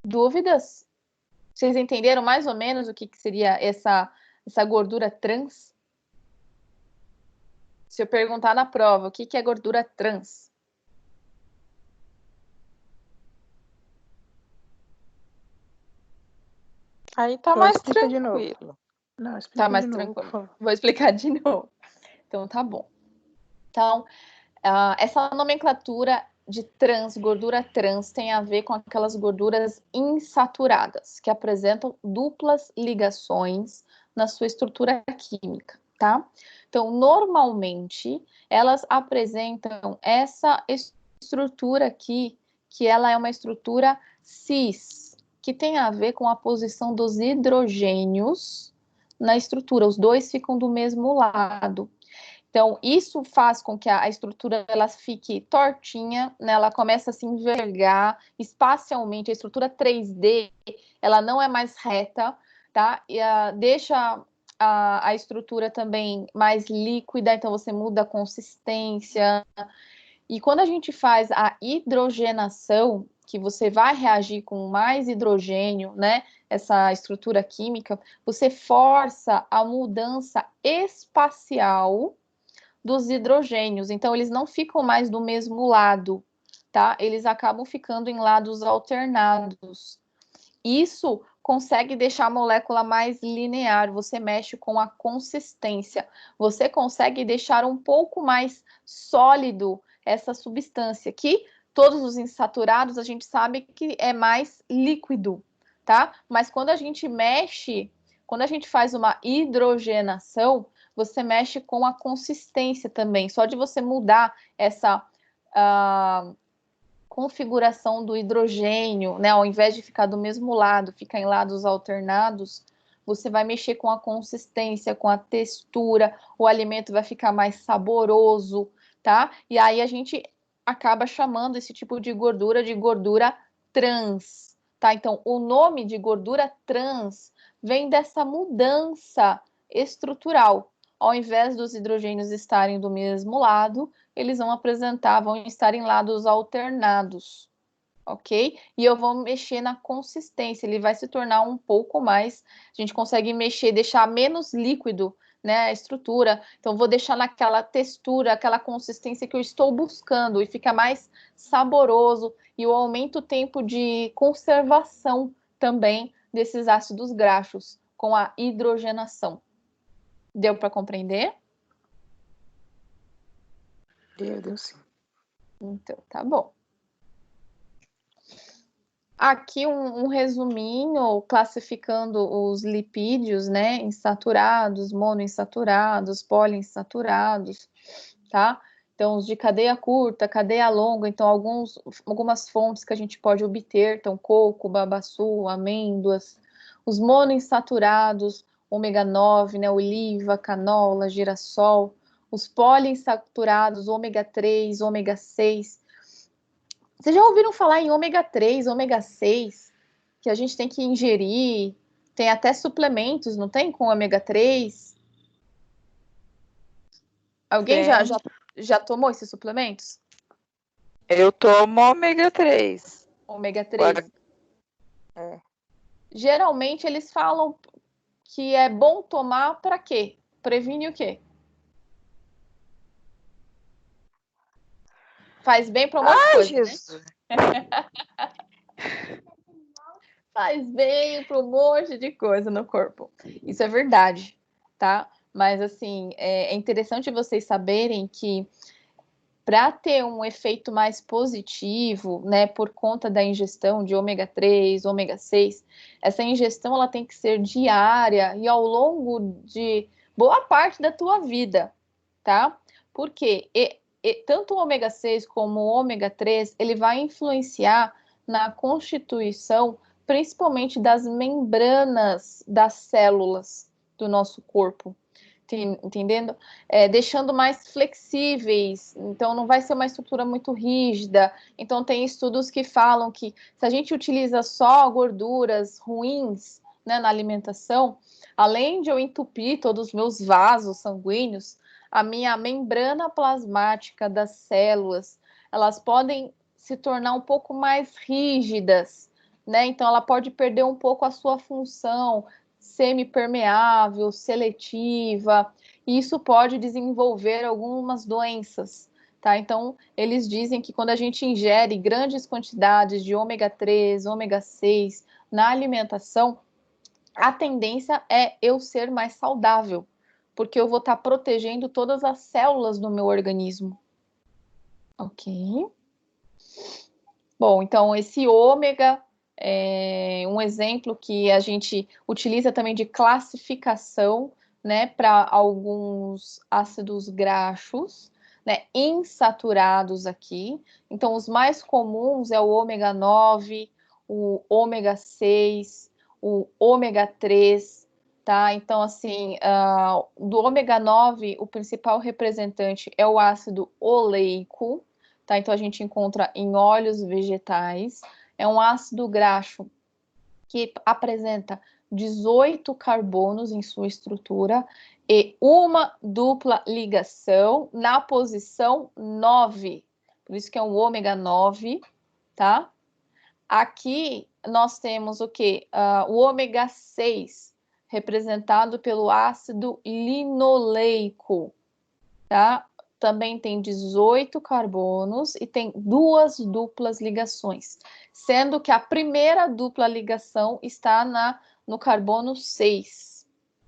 Dúvidas? Vocês entenderam mais ou menos o que seria essa gordura trans? Se eu perguntar na prova, o que é gordura trans? Aí tá Então, mais explica de novo. tranquilo. Não, Tá explica mais de novo, por tranquilo. favor. Vou explicar de novo. Então, tá bom. Então, essa nomenclatura de trans, gordura trans, tem a ver com aquelas gorduras insaturadas, que apresentam duplas ligações na sua estrutura química, tá? Então, normalmente, elas apresentam essa estrutura aqui, que ela é uma estrutura cis, que tem a ver com a posição dos hidrogênios na estrutura. Os dois ficam do mesmo lado. Então, isso faz com que a estrutura ela fique tortinha, né? Ela começa a se envergar espacialmente. A estrutura 3D, ela não é mais reta, tá? E deixa a estrutura também mais líquida, então você muda a consistência. E quando a gente faz a hidrogenação, que você vai reagir com mais hidrogênio, né? Essa estrutura química, você força a mudança espacial dos hidrogênios. Então, eles não ficam mais do mesmo lado, tá? Eles acabam ficando em lados alternados. Isso consegue deixar a molécula mais linear. Você mexe com a consistência. Você consegue deixar um pouco mais sólido essa substância, que todos os insaturados a gente sabe que é mais líquido, tá? Mas quando a gente mexe, quando a gente faz uma hidrogenação, você mexe com a consistência também. Só de você mudar essa configuração do hidrogênio, né? Ao invés de ficar do mesmo lado, ficar em lados alternados, você vai mexer com a consistência, com a textura, o alimento vai ficar mais saboroso, tá? E aí a gente acaba chamando esse tipo de gordura trans, tá? Então, o nome de gordura trans vem dessa mudança estrutural. Ao invés dos hidrogênios estarem do mesmo lado, eles vão estar em lados alternados, ok? E eu vou mexer na consistência, ele vai se tornar um pouco mais, a gente consegue mexer, deixar menos líquido, né, a estrutura, então vou deixar naquela textura, aquela consistência que eu estou buscando, e fica mais saboroso, e eu aumento o tempo de conservação também desses ácidos graxos, com a hidrogenação. Deu para compreender? Deu sim. Então, tá bom. Aqui um resuminho classificando os lipídios, né? Insaturados, monoinsaturados, poliinsaturados, tá? Então, os de cadeia curta, cadeia longa, então algumas fontes que a gente pode obter, então coco, babaçu, amêndoas. Os monoinsaturados, ômega 9, né? Oliva, canola, girassol. Os poliinsaturados, ômega 3, ômega 6. Vocês já ouviram falar em ômega 3, ômega 6, que a gente tem que ingerir? Tem até suplementos, não tem? Com ômega 3? Alguém já tomou esses suplementos? Eu tomo ômega 3. Ômega 3? É. Geralmente eles falam que é bom tomar para quê? Previne o quê? Faz bem para um monte de coisa, Jesus. né? Faz bem para um monte de coisa no corpo. Isso é verdade, tá? Mas, assim, é interessante vocês saberem que para ter um efeito mais positivo, né, por conta da ingestão de ômega 3, ômega 6, essa ingestão ela tem que ser diária e ao longo de boa parte da tua vida, tá? Porque tanto o ômega 6 como o ômega 3, ele vai influenciar na constituição principalmente das membranas das células. do nosso corpo, entendendo? Deixando mais flexíveis, então não vai ser uma estrutura muito rígida. Então tem estudos que falam que se a gente utiliza só gorduras ruins, né, na alimentação, além de eu entupir todos os meus vasos sanguíneos, a minha membrana plasmática das células, elas podem se tornar um pouco mais rígidas, né? Então ela pode perder um pouco a sua função semipermeável, seletiva, e isso pode desenvolver algumas doenças, tá? Então, eles dizem que quando a gente ingere grandes quantidades de ômega 3, ômega 6 na alimentação, a tendência é eu ser mais saudável, porque eu vou estar protegendo todas as células do meu organismo. Ok? Bom, então esse ômega é um exemplo que a gente utiliza também de classificação, né, para alguns ácidos graxos, né, insaturados aqui. Então, os mais comuns é o ômega 9, o ômega 6, o ômega 3, tá? Então, assim, do ômega 9, o principal representante é o ácido oleico, tá? Então, a gente encontra em óleos vegetais. É um ácido graxo que apresenta 18 carbonos em sua estrutura e uma dupla ligação na posição 9. Por isso que é um ômega 9, tá? Aqui nós temos o quê? O ômega 6, representado pelo ácido linoleico, tá? Também tem 18 carbonos e tem 2 duplas ligações, sendo que a primeira dupla ligação está no carbono 6,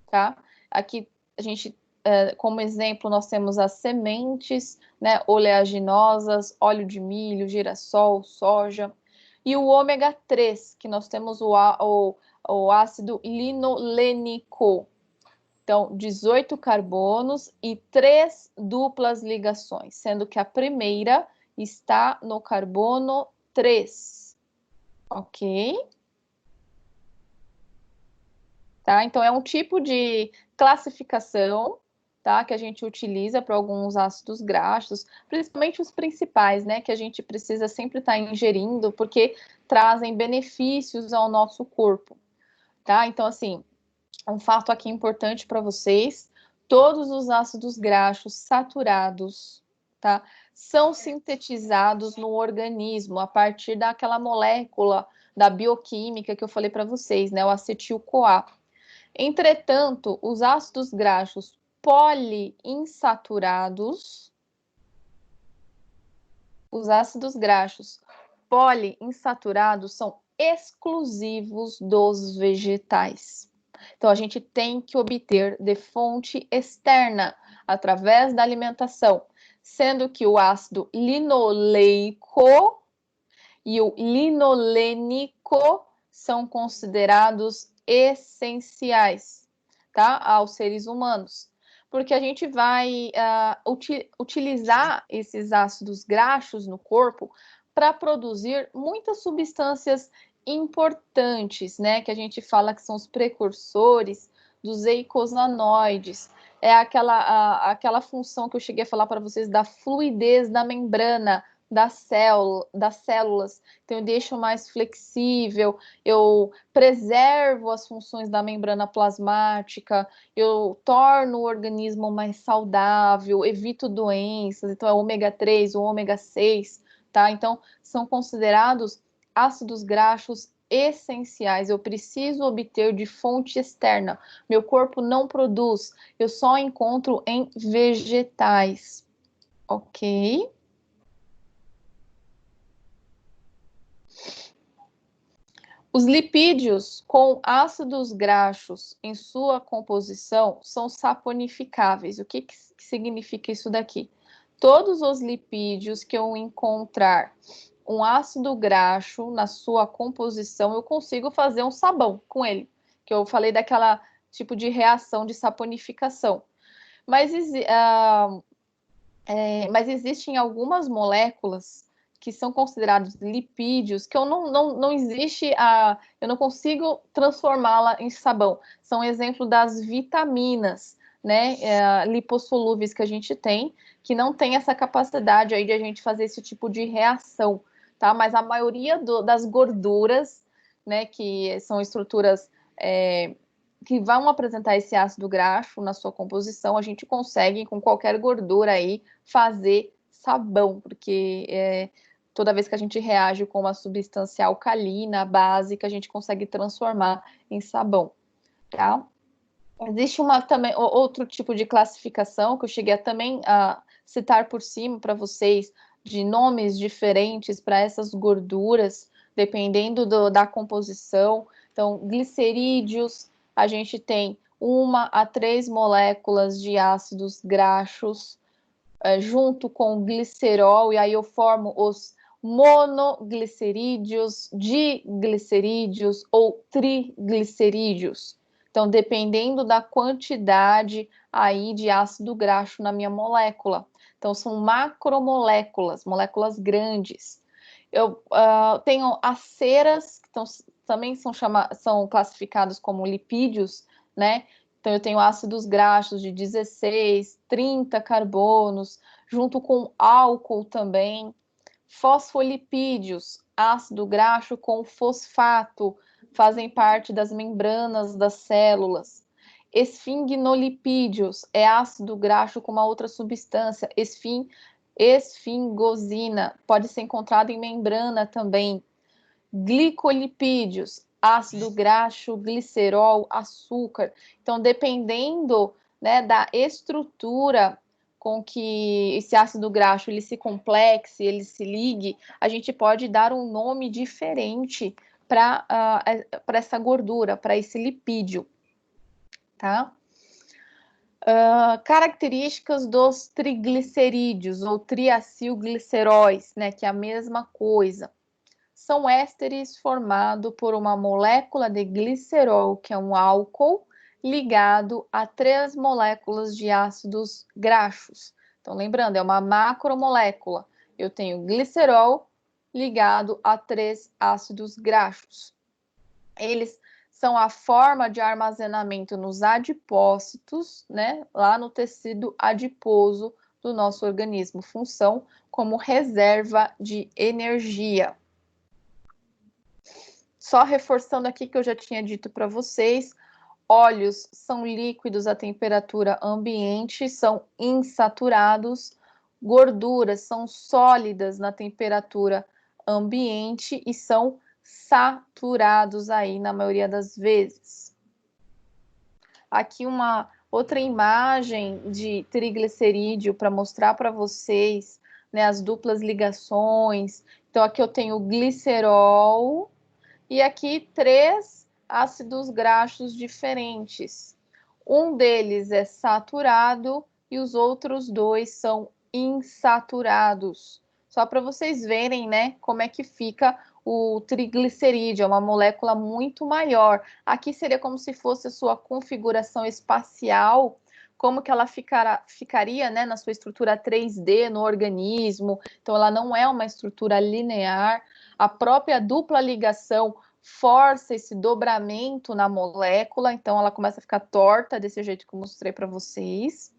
tá? Aqui a gente, como exemplo, nós temos as sementes, né, oleaginosas, óleo de milho, girassol, soja, e o ômega 3, que nós temos o ácido linolênico. Então, 18 carbonos e 3 duplas ligações, sendo que a primeira está no carbono 3. Ok? Tá? Então, é um tipo de classificação, tá, que a gente utiliza para alguns ácidos graxos, principalmente os principais, né, que a gente precisa sempre estar ingerindo, porque trazem benefícios ao nosso corpo. Tá? Então, assim, um fato aqui importante para vocês: todos os ácidos graxos saturados, tá, são sintetizados no organismo a partir daquela molécula da bioquímica que eu falei para vocês, né, o acetil-CoA. Entretanto, os ácidos graxos poliinsaturados, são exclusivos dos vegetais. Então, a gente tem que obter de fonte externa, através da alimentação, sendo que o ácido linoleico e o linolênico são considerados essenciais, tá, aos seres humanos, porque a gente vai utilizar esses ácidos graxos no corpo para produzir muitas substâncias importantes, né, que a gente fala que são os precursores dos eicosanoides. É aquela função que eu cheguei a falar para vocês da fluidez da membrana das células. Então, eu deixo mais flexível, eu preservo as funções da membrana plasmática, eu torno o organismo mais saudável, evito doenças. Então, é o ômega 3, o ômega 6, tá? Então, são considerados ácidos graxos essenciais. Eu preciso obter de fonte externa. Meu corpo não produz, eu só encontro em vegetais. Ok? Os lipídios com ácidos graxos em sua composição são saponificáveis. O que significa isso daqui? Todos os lipídios que eu encontrar um ácido graxo na sua composição, eu consigo fazer um sabão com ele, que eu falei daquela tipo de reação de saponificação. Mas existem algumas moléculas que são considerados lipídios, que eu não existe eu não consigo transformá-la em sabão. São exemplo das vitaminas, né, lipossolúveis que a gente tem, que não tem essa capacidade aí de a gente fazer esse tipo de reação, tá? Mas a maioria das gorduras, né, que são estruturas que vão apresentar esse ácido graxo na sua composição, a gente consegue, com qualquer gordura aí, fazer sabão, porque toda vez que a gente reage com uma substância alcalina, básica, a gente consegue transformar em sabão, tá? Existe também outro tipo de classificação que eu cheguei também a citar por cima para vocês, de nomes diferentes para essas gorduras, dependendo da composição. Então, glicerídeos, a gente tem 1 a 3 moléculas de ácidos graxos, junto com glicerol, e aí eu formo os monoglicerídeos, diglicerídeos ou triglicerídeos. Então, dependendo da quantidade aí de ácido graxo na minha molécula. Então, são macromoléculas, moléculas grandes. Eu tenho as ceras, que também são classificadas como lipídios, né? Então, eu tenho ácidos graxos de 16, 30 carbonos, junto com álcool também. Fosfolipídios, ácido graxo com fosfato, fazem parte das membranas das células. Esfingnolipídios, é ácido graxo com uma outra substância, esfingosina, pode ser encontrado em membrana também. Glicolipídios, ácido graxo, glicerol, açúcar. Então, dependendo, né, da estrutura com que esse ácido graxo ele se complexe, ele se ligue, a gente pode dar um nome diferente para essa gordura, para esse lipídio, tá? Características dos triglicerídeos ou triacilgliceróis, né, que é a mesma coisa. São ésteres formados por uma molécula de glicerol, que é um álcool, ligado a 3 moléculas de ácidos graxos. Então, lembrando, é uma macromolécula. Eu tenho glicerol ligado a 3 ácidos graxos. Eles são a forma de armazenamento nos adipócitos, né, lá no tecido adiposo do nosso organismo. Função como reserva de energia. Só reforçando aqui que eu já tinha dito para vocês, óleos são líquidos à temperatura ambiente, são insaturados, gorduras são sólidas na temperatura ambiente e são saturados aí na maioria das vezes. Aqui uma outra imagem de triglicerídeo para mostrar para vocês, né, as duplas ligações. Então aqui eu tenho glicerol e aqui 3 ácidos graxos diferentes. Um deles é saturado e os outros 2 são insaturados. Só para vocês verem, né, como é que fica o triglicerídeo, é uma molécula muito maior. Aqui seria como se fosse a sua configuração espacial, como que ela ficaria, né, na sua estrutura 3D no organismo. Então, ela não é uma estrutura linear. A própria dupla ligação força esse dobramento na molécula, então ela começa a ficar torta, desse jeito que eu mostrei para vocês.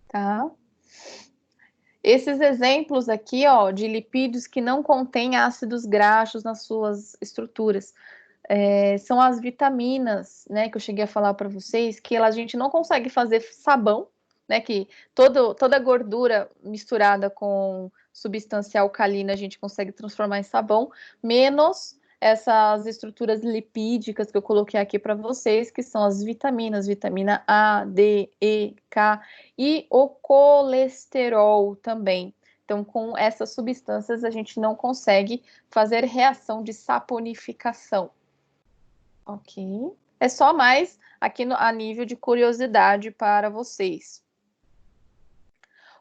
Tá? Esses exemplos aqui, ó, de lipídios que não contêm ácidos graxos nas suas estruturas, são as vitaminas, né, que eu cheguei a falar para vocês, que a gente não consegue fazer sabão, né, que toda gordura misturada com substância alcalina a gente consegue transformar em sabão, menos essas estruturas lipídicas que eu coloquei aqui para vocês, que são as vitaminas, vitamina A, D, E, K e o colesterol também. Então, com essas substâncias, a gente não consegue fazer reação de saponificação. Ok? É só mais aqui a nível de curiosidade para vocês.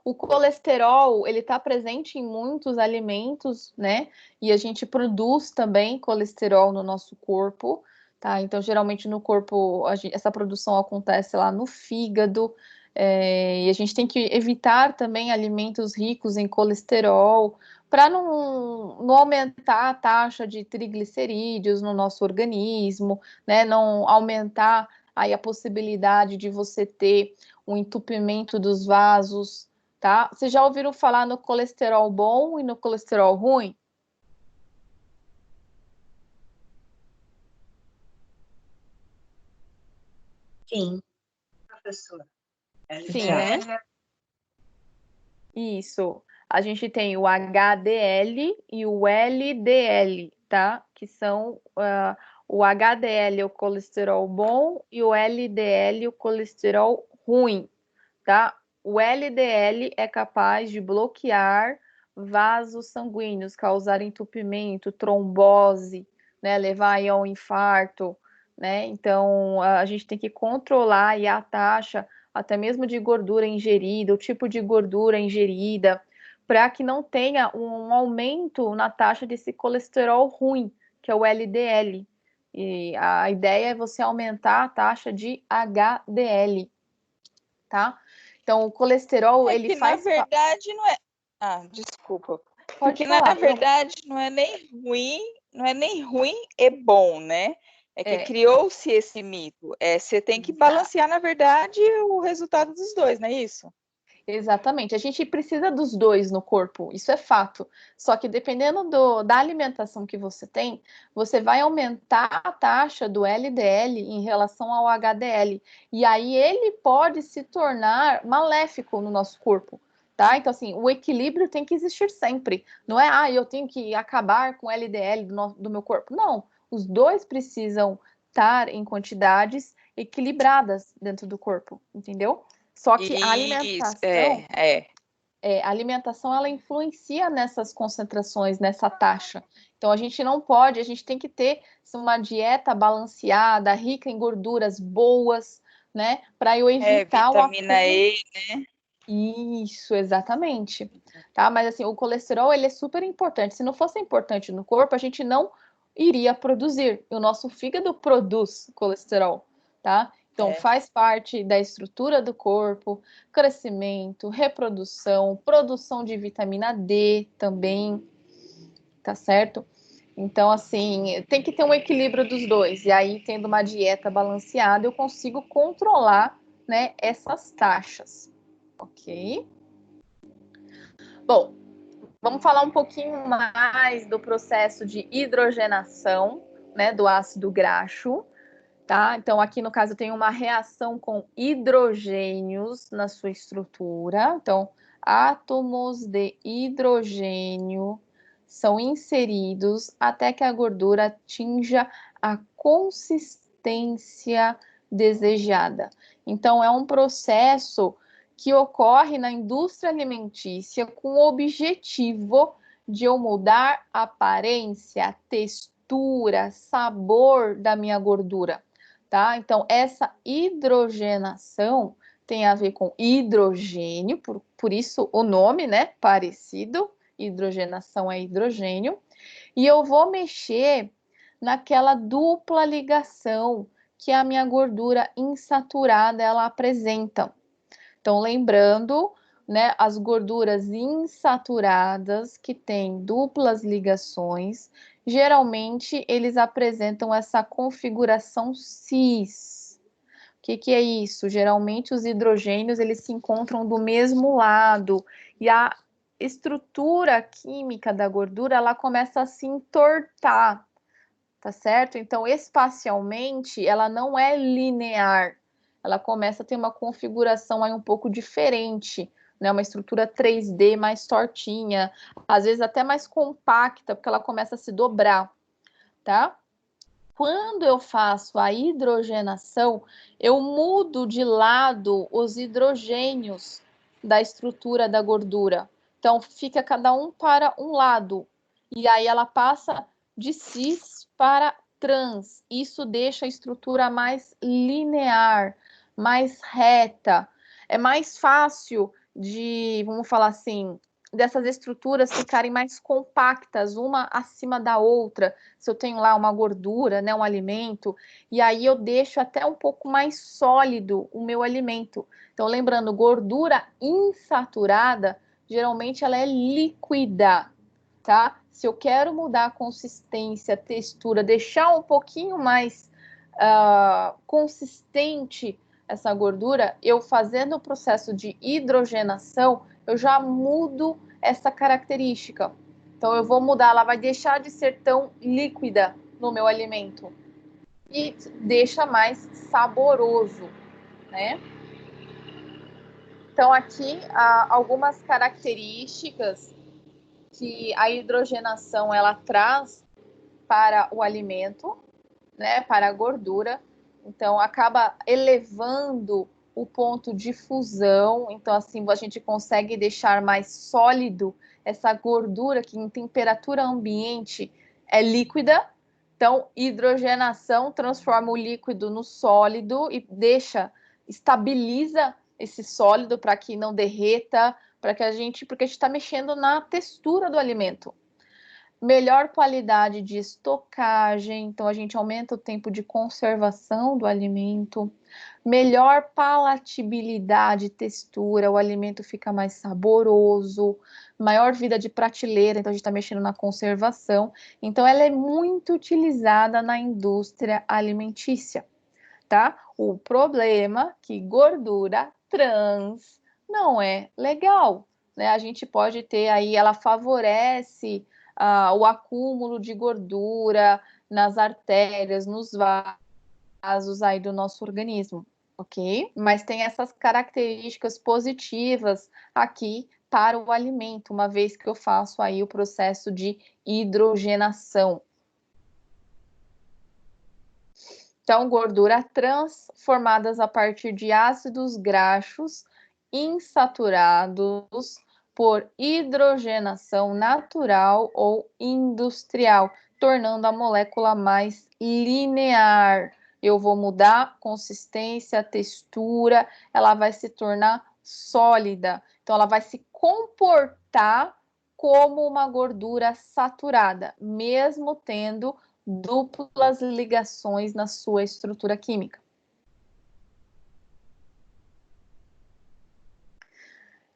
O colesterol, ele está presente em muitos alimentos, né? E a gente produz também colesterol no nosso corpo, tá? Então, geralmente no corpo, essa produção acontece lá no fígado, E a gente tem que evitar também alimentos ricos em colesterol, para não aumentar a taxa de triglicerídeos no nosso organismo, né? Não aumentar aí a possibilidade de você ter um entupimento dos vasos, tá? Vocês já ouviram falar no colesterol bom e no colesterol ruim? Sim, professora. Sim, né? Isso. A gente tem o HDL e o LDL, tá? Que são o HDL é o colesterol bom e o LDL o colesterol ruim, tá? O LDL é capaz de bloquear vasos sanguíneos, causar entupimento, trombose, né? Levar aí ao infarto, né? Então a gente tem que controlar aí a taxa até mesmo de gordura ingerida, o tipo de gordura ingerida, para que não tenha um aumento na taxa desse colesterol ruim, que é o LDL. E a ideia é você aumentar a taxa de HDL, tá? Então, o colesterol, ele que, faz... na verdade, não é... Ah, desculpa. Pode Porque, falar. na verdade, não é nem ruim e bom, né? É que criou-se esse mito. Você tem que balancear, na verdade, o resultado dos dois, não é isso? Exatamente. A gente precisa dos dois no corpo, isso é fato. Só que dependendo da alimentação que você tem, você vai aumentar a taxa do LDL em relação ao HDL. E aí ele pode se tornar maléfico no nosso corpo. Tá? Então, assim, o equilíbrio tem que existir sempre. Não é, eu tenho que acabar com o LDL do meu corpo. Não, os dois precisam estar em quantidades equilibradas dentro do corpo, entendeu? Só que a alimentação, a alimentação ela influencia nessas concentrações, nessa taxa. Então a gente tem que ter uma dieta balanceada, rica em gorduras boas, né? Para eu evitar vitamina E, né? Isso, exatamente. Tá? Mas assim, o colesterol ele é super importante. Se não fosse importante no corpo, a gente não iria produzir. O nosso fígado produz colesterol, tá? Então, faz parte da estrutura do corpo, crescimento, reprodução, produção de vitamina D também, tá certo? Então, assim, tem que ter um equilíbrio dos dois. E aí, tendo uma dieta balanceada, eu consigo controlar, né, essas taxas, ok? Bom, vamos falar um pouquinho mais do processo de hidrogenação, né, do ácido graxo. Tá? Então, aqui no caso, tem uma reação com hidrogênios na sua estrutura. Então, átomos de hidrogênio são inseridos até que a gordura atinja a consistência desejada. Então, é um processo que ocorre na indústria alimentícia com o objetivo de eu mudar a aparência, textura, sabor da minha gordura. Tá? Então, essa hidrogenação tem a ver com hidrogênio, por isso o nome, né? Parecido, hidrogenação é hidrogênio. E eu vou mexer naquela dupla ligação que a minha gordura insaturada ela apresenta. Então, lembrando, né, as gorduras insaturadas que têm duplas ligações, geralmente eles apresentam essa configuração cis. O que é isso? Geralmente os hidrogênios eles se encontram do mesmo lado e a estrutura química da gordura ela começa a se entortar, tá certo? Então, espacialmente, ela não é linear, ela começa a ter uma configuração aí um pouco diferente, né? Uma estrutura 3D mais tortinha, às vezes até mais compacta, porque ela começa a se dobrar, tá? Quando eu faço a hidrogenação, eu mudo de lado os hidrogênios da estrutura da gordura. Então, fica cada um para um lado. E aí ela passa de cis para trans. Isso deixa a estrutura mais linear, mais reta. É mais fácil de, vamos falar assim, dessas estruturas ficarem mais compactas, uma acima da outra. Se eu tenho lá uma gordura, né, um alimento, e aí eu deixo até um pouco mais sólido o meu alimento. Então, lembrando, gordura insaturada, geralmente ela é líquida, tá? Se eu quero mudar a consistência, a textura, deixar um pouquinho mais consistente essa gordura, eu fazendo o processo de hidrogenação, eu já mudo essa característica. Então, eu vou mudar, ela vai deixar de ser tão líquida no meu alimento e deixa mais saboroso, né? Então, aqui, algumas características que a hidrogenação ela traz para o alimento, né, para a gordura. Então, acaba elevando o ponto de fusão. Então, assim, a gente consegue deixar mais sólido essa gordura que em temperatura ambiente é líquida. Então, hidrogenação transforma o líquido no sólido e estabiliza esse sólido para que não derreta, porque a gente está mexendo na textura do alimento. Melhor qualidade de estocagem, então a gente aumenta o tempo de conservação do alimento. Melhor palatabilidade e textura, o alimento fica mais saboroso. Maior vida de prateleira, então a gente está mexendo na conservação. Então ela é muito utilizada na indústria alimentícia, tá? O problema é que gordura trans não é legal, né? A gente pode ter aí, ela favorece o acúmulo de gordura nas artérias, nos vasos aí do nosso organismo, ok? Mas tem essas características positivas aqui para o alimento, uma vez que eu faço aí o processo de hidrogenação. Então, gordura trans, formadas a partir de ácidos graxos insaturados por hidrogenação natural ou industrial, tornando a molécula mais linear. Eu vou mudar a consistência, a textura, ela vai se tornar sólida. Então, ela vai se comportar como uma gordura saturada, mesmo tendo duplas ligações na sua estrutura química.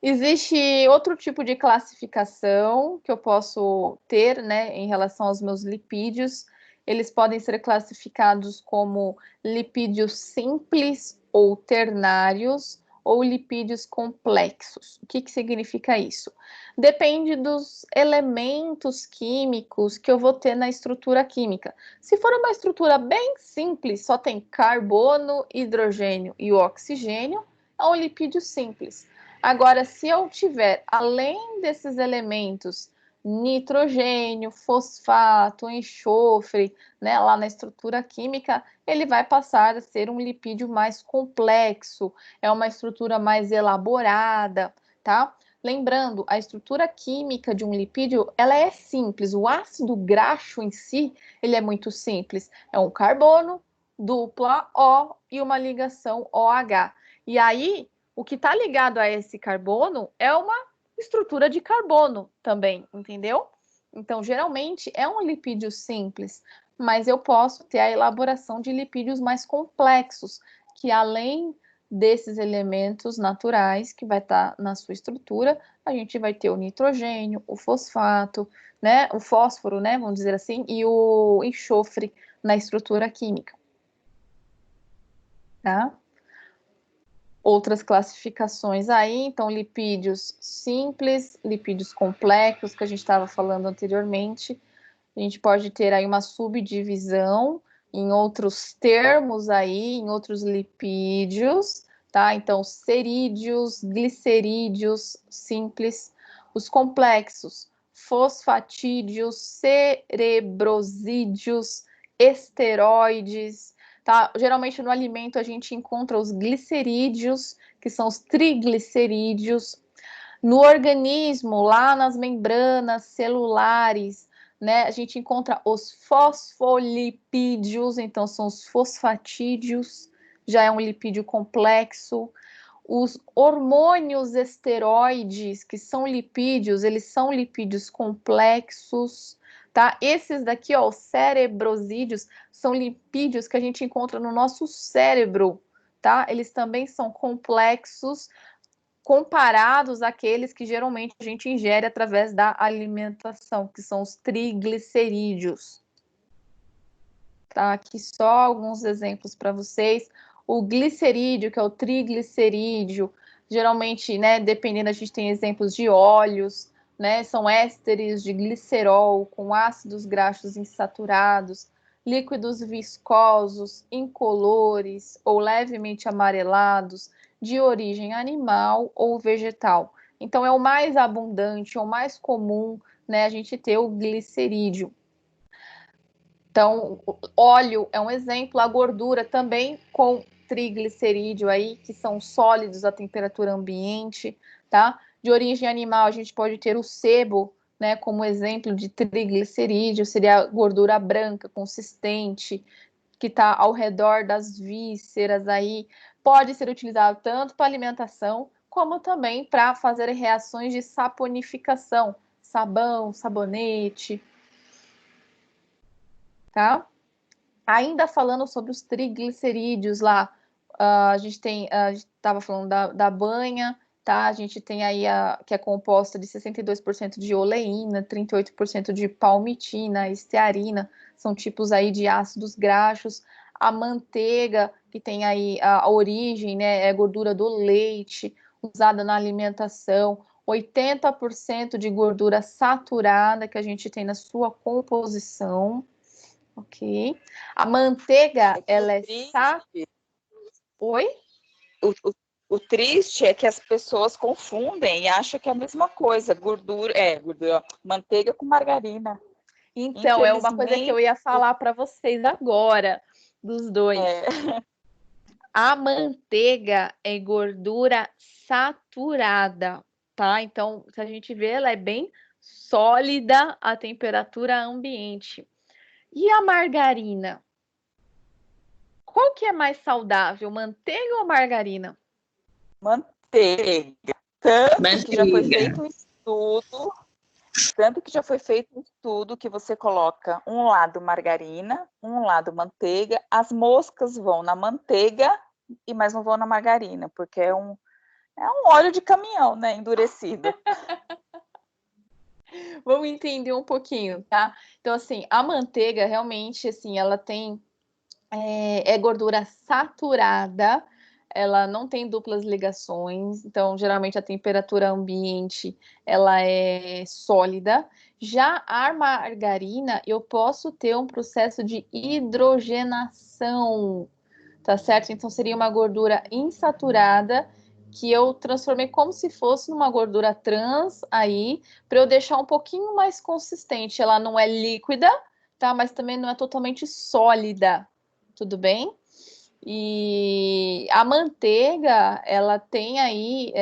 Existe outro tipo de classificação que eu posso ter, né, em relação aos meus lipídios. Eles podem ser classificados como lipídios simples ou ternários ou lipídios complexos. O que significa isso? Depende dos elementos químicos que eu vou ter na estrutura química. Se for uma estrutura bem simples, só tem carbono, hidrogênio e o oxigênio, é um lipídio simples. Agora, se eu tiver, além desses elementos, nitrogênio, fosfato, enxofre, né, lá na estrutura química, ele vai passar a ser um lipídio mais complexo, é uma estrutura mais elaborada, tá? Lembrando, a estrutura química de um lipídio, ela é simples, o ácido graxo em si, ele é muito simples, é um carbono, dupla O e uma ligação OH. E aí, o que está ligado a esse carbono é uma estrutura de carbono também, entendeu? Então, geralmente, é um lipídio simples, mas eu posso ter a elaboração de lipídios mais complexos, que além desses elementos naturais que vai estar na sua estrutura, a gente vai ter o nitrogênio, o fosfato, né, o fósforo, né, vamos dizer assim, e o enxofre na estrutura química. Tá? Outras classificações aí, então lipídios simples, lipídios complexos, que a gente estava falando anteriormente. A gente pode ter aí uma subdivisão em outros termos aí, em outros lipídios, tá? Então, cerídeos, glicerídeos simples, os complexos, fosfatídeos, cerebrosídeos, esteroides, tá? Geralmente no alimento a gente encontra os glicerídeos, que são os triglicerídeos. No organismo, lá nas membranas celulares, né, a gente encontra os fosfolipídios, então são os fosfatídeos, já é um lipídio complexo. Os hormônios esteroides, que são lipídios, eles são lipídios complexos, tá? Esses daqui, ó, os cerebrosídeos, são lipídios que a gente encontra no nosso cérebro, tá? Eles também são complexos, comparados àqueles que geralmente a gente ingere através da alimentação, que são os triglicerídeos. Tá? Aqui só alguns exemplos para vocês. O glicerídeo, que é o triglicerídeo, geralmente, né, dependendo, a gente tem exemplos de óleos, né, são ésteres de glicerol com ácidos graxos insaturados, líquidos viscosos, incolores ou levemente amarelados, de origem animal ou vegetal. Então, é o mais abundante, é o mais comum, né, a gente ter o glicerídeo. Então, o óleo é um exemplo, a gordura também com triglicerídeo aí, que são sólidos à temperatura ambiente, tá? De origem animal, a gente pode ter o sebo, né, como exemplo de triglicerídeo, seria a gordura branca, consistente, que está ao redor das vísceras aí, pode ser utilizado tanto para alimentação, como também para fazer reações de saponificação, sabão, sabonete, tá? Ainda falando sobre os triglicerídeos lá, a gente estava falando da banha, tá? A gente tem aí que é composta de 62% de oleína, 38% de palmitina, estearina, são tipos aí de ácidos graxos. A manteiga, que tem aí a origem, né, é gordura do leite, usada na alimentação. 80% de gordura saturada que a gente tem na sua composição. Ok. A manteiga, ela é Oi? O triste é que as pessoas confundem e acham que é a mesma coisa, gordura, manteiga com margarina. Então, é uma coisa que eu ia falar para vocês agora, dos dois. A manteiga é gordura saturada, tá? Então, se a gente vê, ela é bem sólida à temperatura ambiente. E a margarina? Qual que é mais saudável, manteiga ou margarina? Manteiga. Tanto que já foi feito um estudo que você coloca um lado margarina, um lado manteiga, as moscas vão na manteiga e mais não vão na margarina, porque é um óleo de caminhão, né, endurecido. Vamos entender um pouquinho, tá? Então, assim, a manteiga realmente, assim, ela tem é gordura saturada, ela não tem duplas ligações, então geralmente a temperatura ambiente ela é sólida. Já a margarina, eu posso ter um processo de hidrogenação, tá certo? Então seria uma gordura insaturada que eu transformei como se fosse numa gordura trans aí, para eu deixar um pouquinho mais consistente. Ela não é líquida, tá? Mas também não é totalmente sólida, tudo bem? E a manteiga, ela tem aí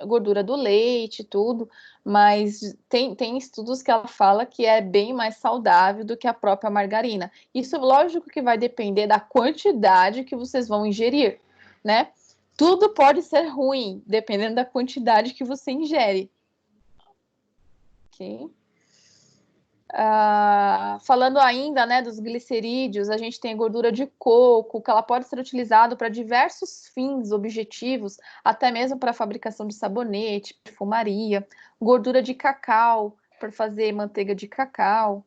gordura do leite, tudo, mas tem estudos que ela fala que é bem mais saudável do que a própria margarina. Isso, lógico, que vai depender da quantidade que vocês vão ingerir, né? Tudo pode ser ruim, dependendo da quantidade que você ingere. Ok? Falando ainda, né, dos glicerídeos, a gente tem gordura de coco, que ela pode ser utilizada para diversos fins objetivos, até mesmo para a fabricação de sabonete, perfumaria, gordura de cacau, para fazer manteiga de cacau.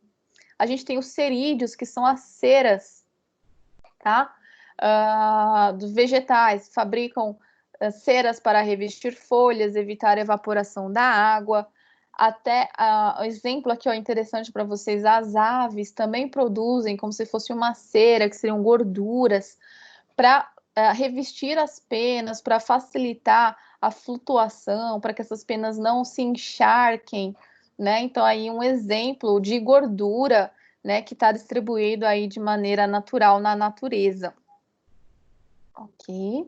A gente tem os cerídeos, que são as ceras, tá? Dos vegetais, fabricam ceras para revestir folhas, evitar a evaporação da água. Até o exemplo aqui, ó, interessante para vocês, as aves também produzem como se fosse uma cera, que seriam gorduras, para revestir as penas, para facilitar a flutuação, para que essas penas não se encharquem, né? Então, aí um exemplo de gordura, né, que está distribuído aí de maneira natural na natureza. Ok.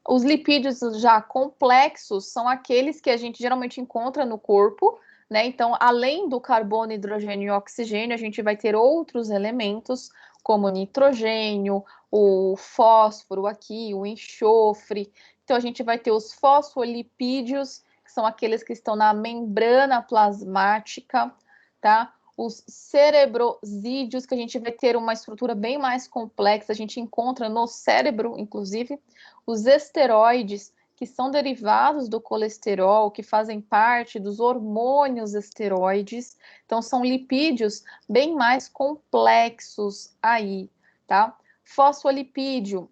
Os lipídios já complexos são aqueles que a gente geralmente encontra no corpo, né? Então, além do carbono, hidrogênio e oxigênio, a gente vai ter outros elementos, como nitrogênio, o fósforo aqui, o enxofre. Então, a gente vai ter os fosfolipídios, que são aqueles que estão na membrana plasmática, tá? Os cerebrosídeos, que a gente vai ter uma estrutura bem mais complexa, a gente encontra no cérebro, inclusive. Os esteroides, que são derivados do colesterol, que fazem parte dos hormônios esteroides. Então, são lipídios bem mais complexos aí, tá? Fosfolipídio,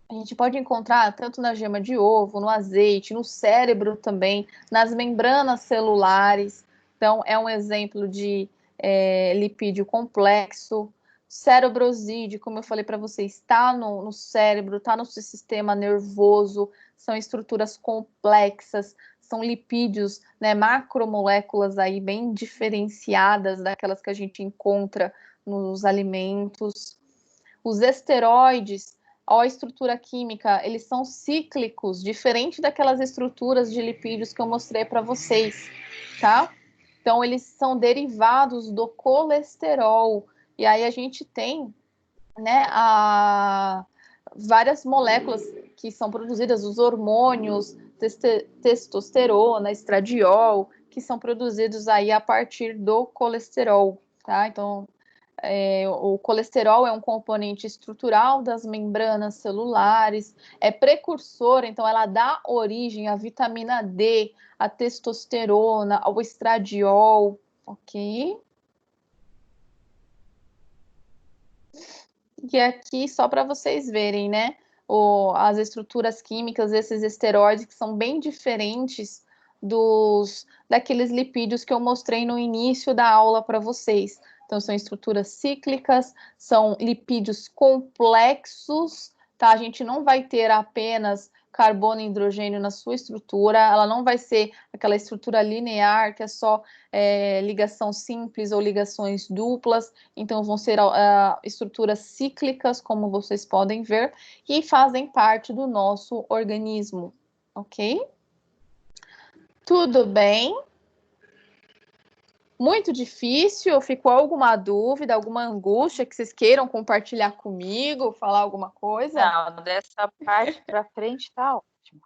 a gente pode encontrar tanto na gema de ovo, no azeite, no cérebro também, nas membranas celulares. Então, é um exemplo de lipídio complexo. Cerebrosídeo, como eu falei para vocês, está no cérebro, está no sistema nervoso, são estruturas complexas, são lipídios, né, macromoléculas aí bem diferenciadas daquelas que a gente encontra nos alimentos. Os esteroides, a estrutura química, eles são cíclicos, diferente daquelas estruturas de lipídios que eu mostrei para vocês, tá? Então, eles são derivados do colesterol. E aí a gente tem, né, várias moléculas que são produzidas, os hormônios, testosterona, estradiol, que são produzidos aí a partir do colesterol, tá? Então, o colesterol é um componente estrutural das membranas celulares, é precursor, então ela dá origem à vitamina D, à testosterona, ao estradiol, ok? E aqui, só para vocês verem, né, as estruturas químicas desses esteroides, que são bem diferentes daqueles lipídios que eu mostrei no início da aula para vocês. Então, são estruturas cíclicas, são lipídios complexos, tá? A gente não vai ter apenas carbono e hidrogênio na sua estrutura, ela não vai ser aquela estrutura linear, que é só ligação simples ou ligações duplas, então vão ser estruturas cíclicas, como vocês podem ver, e fazem parte do nosso organismo, ok? Tudo bem? Muito difícil? Ficou alguma dúvida, alguma angústia que vocês queiram compartilhar comigo, falar alguma coisa? Não, dessa parte para frente tá ótimo.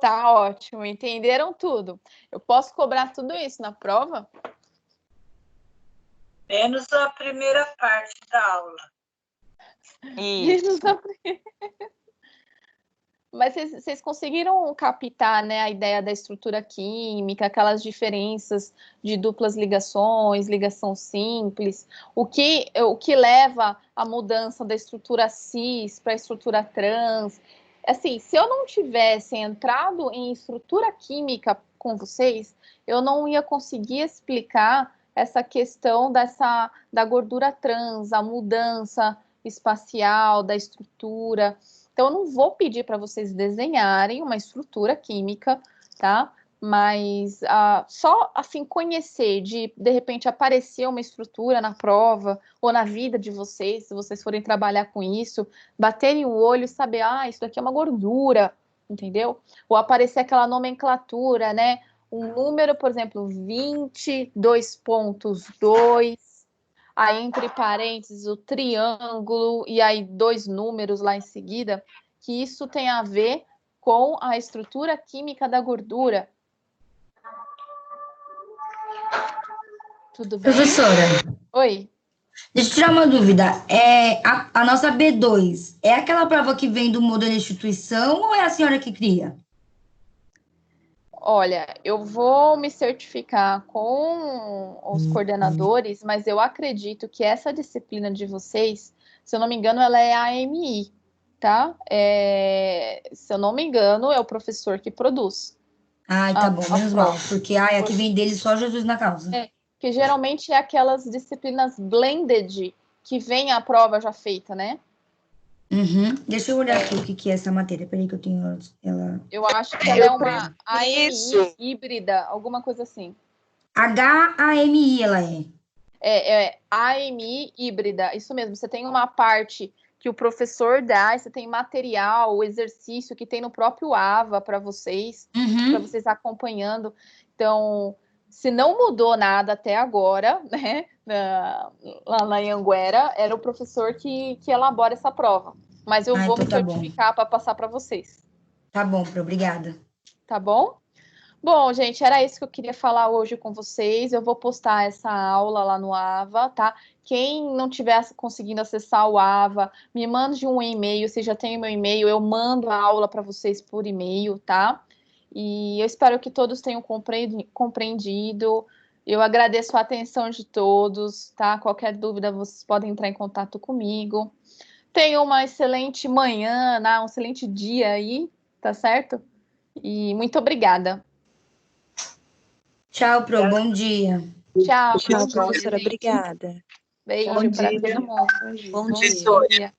Tá ótimo, entenderam tudo. Eu posso cobrar tudo isso na prova? Menos a primeira parte da aula. Isso. Mas vocês conseguiram captar, né, a ideia da estrutura química, aquelas diferenças de duplas ligações, ligação simples, o que leva à mudança da estrutura cis para a estrutura trans. Assim, se eu não tivesse entrado em estrutura química com vocês, eu não ia conseguir explicar essa questão da gordura trans, a mudança espacial da estrutura. Então, eu não vou pedir para vocês desenharem uma estrutura química, tá? Mas só, assim, conhecer, de repente, aparecer uma estrutura na prova ou na vida de vocês, se vocês forem trabalhar com isso, baterem o olho e saber, isso daqui é uma gordura, entendeu? Ou aparecer aquela nomenclatura, né? Um número, por exemplo, 22.2, aí entre parênteses o triângulo e aí 2 números lá em seguida, que isso tem a ver com a estrutura química da gordura. Tudo bem? Professora, Oi. deixa eu tirar uma dúvida. A nossa B2 é aquela prova que vem do modelo de instituição ou é a senhora que cria? Olha, eu vou me certificar com os coordenadores, mas eu acredito que essa disciplina de vocês, se eu não me engano, ela é a AMI, tá? Se eu não me engano, é o professor que produz. Ai, tá bom, menos mal, porque aqui vem dele só Jesus na causa. Que geralmente é aquelas disciplinas blended que vem a prova já feita, né? Uhum. Deixa eu olhar aqui o que é essa matéria. Peraí que eu tenho ela. Eu acho que ela é uma AMI híbrida, alguma coisa assim. HAMI ela é. É AMI híbrida, isso mesmo. Você tem uma parte que o professor dá, você tem material, o exercício que tem no próprio AVA para vocês acompanhando. Então, se não mudou nada até agora, né, lá na Anhanguera, era o professor que elabora essa prova. Mas eu vou me certificar para passar para vocês. Tá bom, obrigada. Tá bom? Bom, gente, era isso que eu queria falar hoje com vocês. Eu vou postar essa aula lá no AVA, tá? Quem não tiver conseguindo acessar o AVA, me mande um e-mail. Você já tem o meu e-mail, eu mando a aula para vocês por e-mail, tá? E eu espero que todos tenham compreendido. Eu agradeço a atenção de todos, tá? Qualquer dúvida, vocês podem entrar em contato comigo. Tenham uma excelente manhã, né? Um excelente dia aí, tá certo? E muito obrigada. Tchau, Pro, bom dia. Tchau, Tchau, bom dia, professora. gente. Obrigada. Beijo Bom para dia. todo mundo. Bom Bom dia. dia.